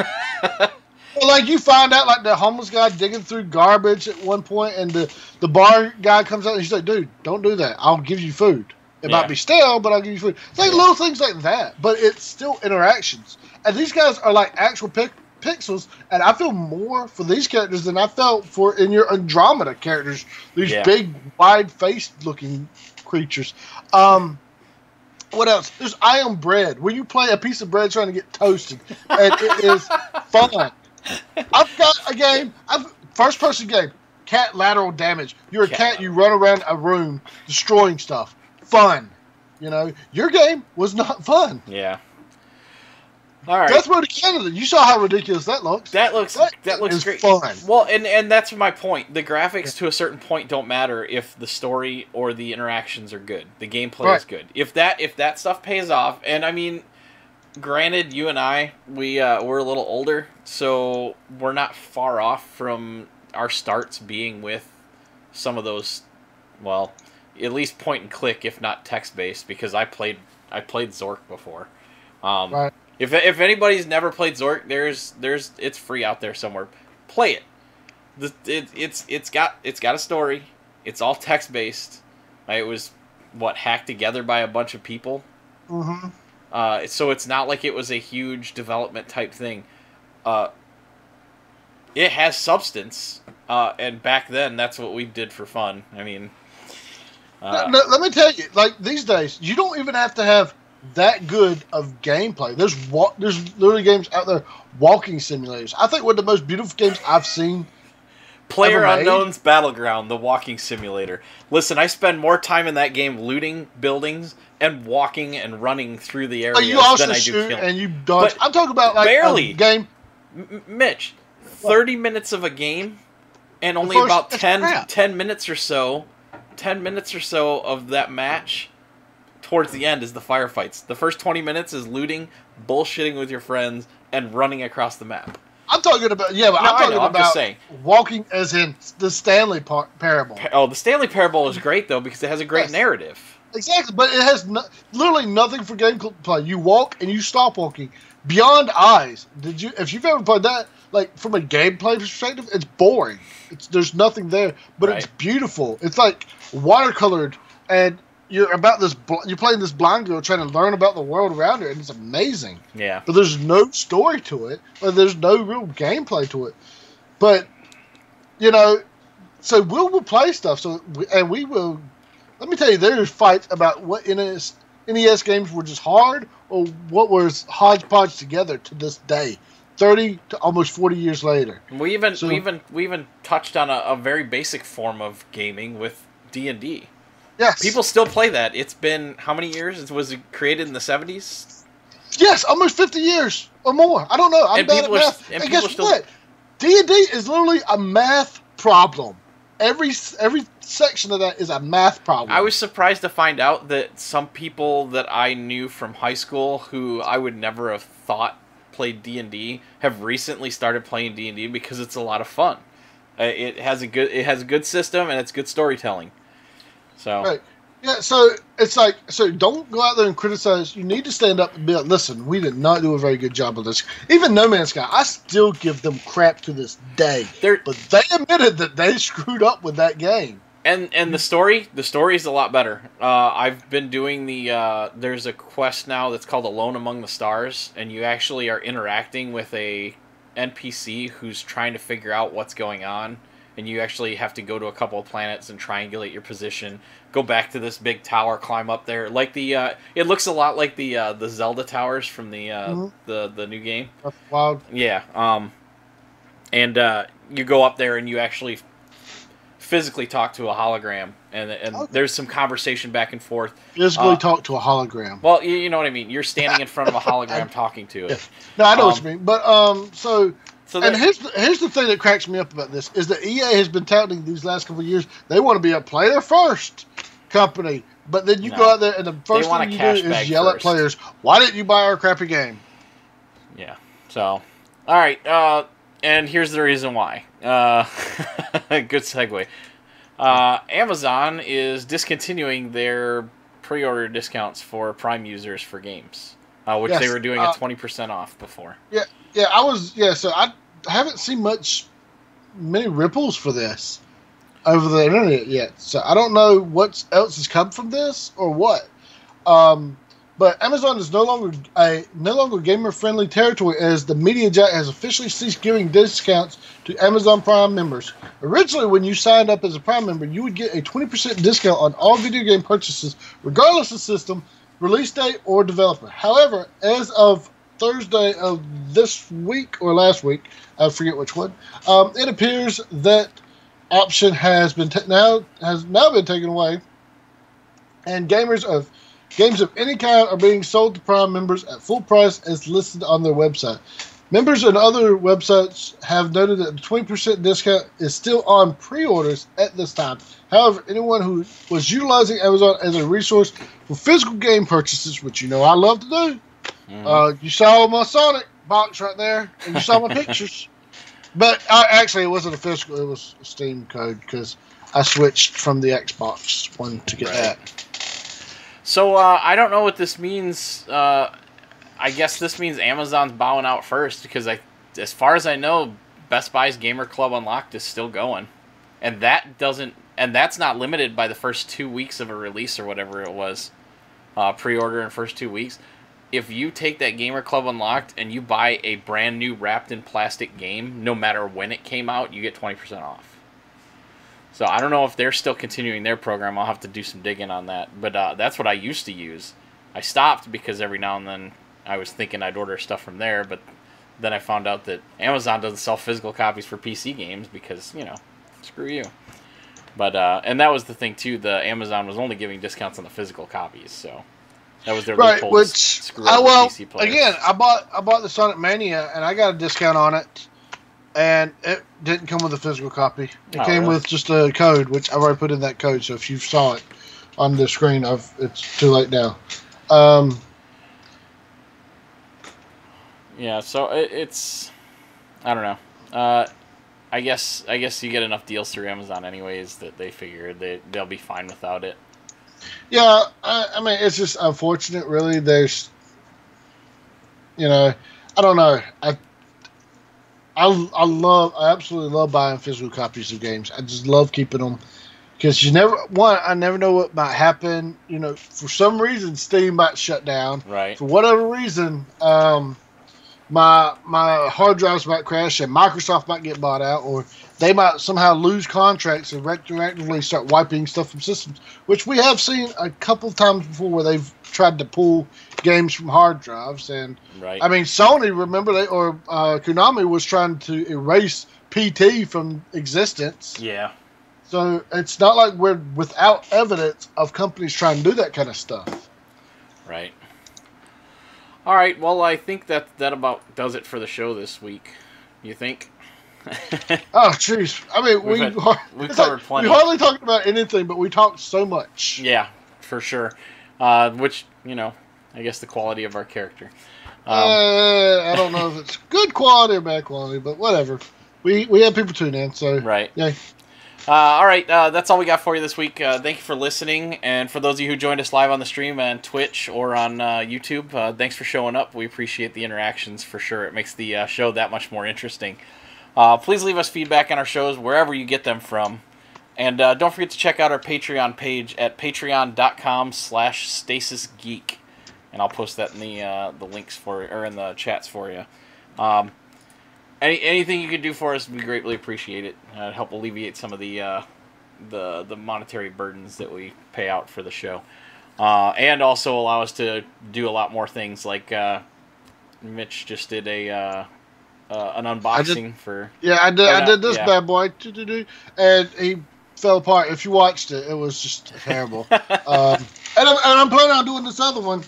well, like you find out, like the homeless guy digging through garbage at one point, and the bar guy comes out and he's like, "Dude, don't do that. I'll give you food. It might be stale, but I'll give you food." It's like little things like that, but it's still interactions. And these guys are like actual pixels, and I feel more for these characters than I felt for in your Andromeda characters. These big, wide-faced looking creatures. What else? There's I Am Bread, where you play a piece of bread trying to get toasted, and it is fun. I've got a game, first-person game, cat lateral damage. You're a cat, you run around a room destroying stuff. Fun. You know, your game was not fun. Yeah. All right. Death Road to Canada. You saw how ridiculous that looks. That looks great. Fun. Well, and that's my point. The graphics to a certain point don't matter if the story or the interactions are good. The gameplay is good. If that stuff pays off, and I mean, granted, you and I we're a little older, so we're not far off from our starts being with some of those. Well, at least point and click, if not text based, because I played Zork before. Right. If anybody's never played Zork, it's free out there somewhere. Play it. It's got a story. It's all text based. It was hacked together by a bunch of people. Mm-hmm. So it's not like it was a huge development type thing. It has substance. And back then, that's what we did for fun. I mean, let me tell you, like these days, you don't even have to have that good of gameplay. There's literally games out there, walking simulators. I think one of the most beautiful games I've seen. PlayerUnknown's Battleground, the walking simulator. Listen, I spend more time in that game looting buildings and walking and running through the areas than I do killing. And you dodge. I'm talking about like barely. A game. Mitch, 30 minutes of a game, and only about 10 minutes or so. 10 minutes or so of that match. Towards the end is the firefights. The first 20 minutes is looting, bullshitting with your friends, and running across the map. I'm talking about I'm just saying, walking as in the Stanley Parable. Oh, the Stanley Parable is great though because it has a great narrative. Exactly, but it has literally nothing for gameplay. You walk and you stop walking. Beyond Eyes. If you've ever played that, like from a gameplay perspective, it's boring. There's nothing there, but it's beautiful. It's like watercolored and. You're playing this blind girl trying to learn about the world around her, and it's amazing. Yeah. But there's no story to it, or there's no real gameplay to it. But, you know, so we'll play stuff. We will. Let me tell you, there's fights about what NES games were just hard, or what was hodgepodge together to this day, 30 to almost 40 years later. We even touched on a very basic form of gaming with D&D. Yes. People still play that. It's been how many years? Was it created in the 70s? Yes, almost 50 years or more. I don't know. I'm bad at math. And guess what? D&D is literally a math problem. Every section of that is a math problem. I was surprised to find out that some people that I knew from high school who I would never have thought played D&D have recently started playing D&D because it's a lot of fun. It has a good system and it's good storytelling. So right. Yeah, so it's like, don't go out there and criticize. You need to stand up and be like, listen, we did not do a very good job of this. Even No Man's Sky, I still give them crap to this day. But they admitted that they screwed up with that game. And the story is a lot better. I've been doing there's a quest now that's called Alone Among the Stars, and you actually are interacting with a NPC who's trying to figure out what's going on. And you actually have to go to a couple of planets and triangulate your position. Go back to this big tower, climb up there. Like it looks a lot like the Zelda towers from the new game. That's wild. Yeah. And you go up there and you actually physically talk to a hologram, and there's some conversation back and forth. Physically talk to a hologram. Well, you know what I mean. You're standing in front of a hologram talking to it. Yeah. No, I know what you mean. But and here's the thing that cracks me up about this is that EA has been touting these last couple of years they want to be a player first company, but then you go out there and the first thing you do is yell at players, why didn't you buy our crappy game? Yeah. So, all right, and here's the reason why. Good segue. Amazon is discontinuing their pre-order discounts for Prime users for games, which Yes, they were doing at 20% off before. Yeah, so I haven't seen many ripples for this over the internet yet. So I don't know what else has come from this or what. But Amazon is no longer gamer friendly territory, as the Media Jack has officially ceased giving discounts to Amazon Prime members. Originally, when you signed up as a Prime member, you would get a 20% discount on all video game purchases, regardless of system, release date, or developer. However, as of Thursday of this week or last week, I forget which one, it appears that option has now been taken away, and games of any kind are being sold to Prime members at full price as listed on their website. Members and other websites have noted that the 20% discount is still on pre-orders at this time. However, anyone who was utilizing Amazon as a resource for physical game purchases, which you know I love to do, you saw my Sonic box right there, and you saw my pictures. But actually, it wasn't a physical; it was a Steam code because I switched from the Xbox one to get that. So I don't know what this means. I guess this means Amazon's bowing out first because as far as I know, Best Buy's Gamer Club Unlocked is still going, and that's not limited by the first 2 weeks of a release or whatever it was, pre-order in first 2 weeks. If you take that Gamer Club Unlocked and you buy a brand new wrapped in plastic game, no matter when it came out, you get 20% off. So I don't know if they're still continuing their program. I'll have to do some digging on that. But that's what I used to use. I stopped because every now and then I was thinking I'd order stuff from there, but then I found out that Amazon doesn't sell physical copies for PC games because, screw you. But and that was the thing too. The Amazon was only giving discounts on the physical copies, so that was their loophole. Which screw over PC players. Again, I bought the Sonic Mania and I got a discount on it. And it didn't come with a physical copy. It came with just a code, which I've already put in that code. So if you saw it on the screen, it's too late now. Yeah, so it's I don't know. I guess you get enough deals through Amazon anyways that they figure they'll be fine without it. Yeah, I mean it's just unfortunate. Really, there's I don't know. I absolutely love buying physical copies of games. I just love keeping them because I never know what might happen. For some reason, Steam might shut down. Right. For whatever reason, my hard drives might crash and Microsoft might get bought out, or they might somehow lose contracts and retroactively start wiping stuff from systems, which we have seen a couple of times before where they've tried to pull games from hard drives. And right. I mean, Sony, remember Konami was trying to erase PT from existence. Yeah. So it's not like we're without evidence of companies trying to do that kind of stuff. Right. All right. Well, I think that about does it for the show this week. You think? Oh, jeez. I mean, we've covered plenty. We hardly talked about anything, but we talked so much. Yeah, for sure. Which, I guess the quality of our character. I don't know if it's good quality or bad quality, but whatever. We have people tune in, so right. Yeah. All right, that's all we got for you this week. Thank you for listening, and for those of you who joined us live on the stream on Twitch or on YouTube, thanks for showing up. We appreciate the interactions for sure. It makes the show that much more interesting. Please leave us feedback on our shows wherever you get them from. And don't forget to check out our Patreon page at patreon.com/StasisGeek. And I'll post that in the links or in the chats for you. Anything you can do for us, we greatly appreciate it. Help alleviate some of the monetary burdens that we pay out for the show. And also allow us to do a lot more things like Mitch just did an unboxing for... Yeah, I did this bad boy. And he fell apart. If you watched it, it was just terrible. And I'm planning on doing this other one,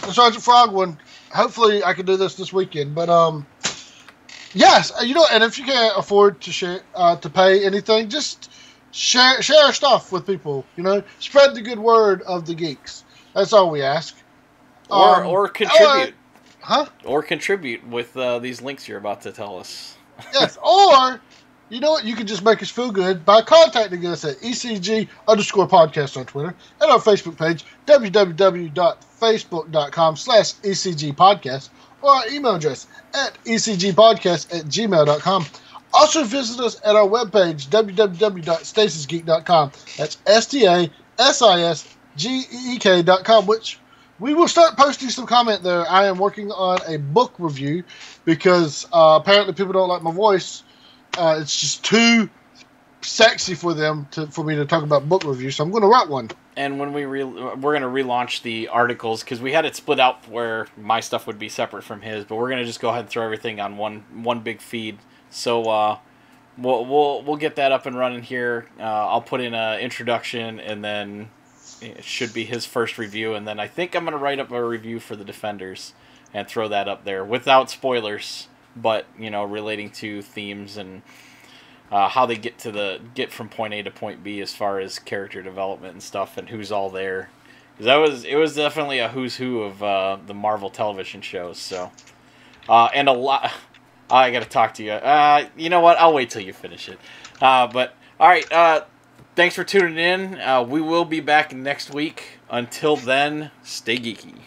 the Sergeant Frog one. Hopefully I can do this weekend. But yes, and if you can't afford to share to pay anything, just share stuff with people. Spread the good word of the geeks. That's all we ask. Or contribute. Huh? Or contribute with these links you're about to tell us. Yes, or you know what? You can just make us feel good by contacting us at ECG_podcast on Twitter and our Facebook page, www.facebook.com/ECGpodcast, or our email address at ecgpodcast@gmail.com. Also visit us at our webpage, www.stasisgeek.com. That's STASISGEEK.com, which we will start posting some comment there. I am working on a book review because apparently people don't like my voice. It's just too sexy for them for me to talk about book reviews, so I'm going to write one. And when we're going to relaunch the articles, because we had it split out where my stuff would be separate from his, but we're going to just go ahead and throw everything on one big feed. So we'll get that up and running here. I'll put in an introduction, and then it should be his first review, and then I think I'm going to write up a review for the Defenders and throw that up there without spoilers, but relating to themes and how they get from point A to point B as far as character development and stuff, and who's all there. Because it was definitely a who's who of the Marvel television shows. So and a lot. I got to talk to you. You know what? I'll wait till you finish it. But all right. Thanks for tuning in. We will be back next week. Until then, stay geeky.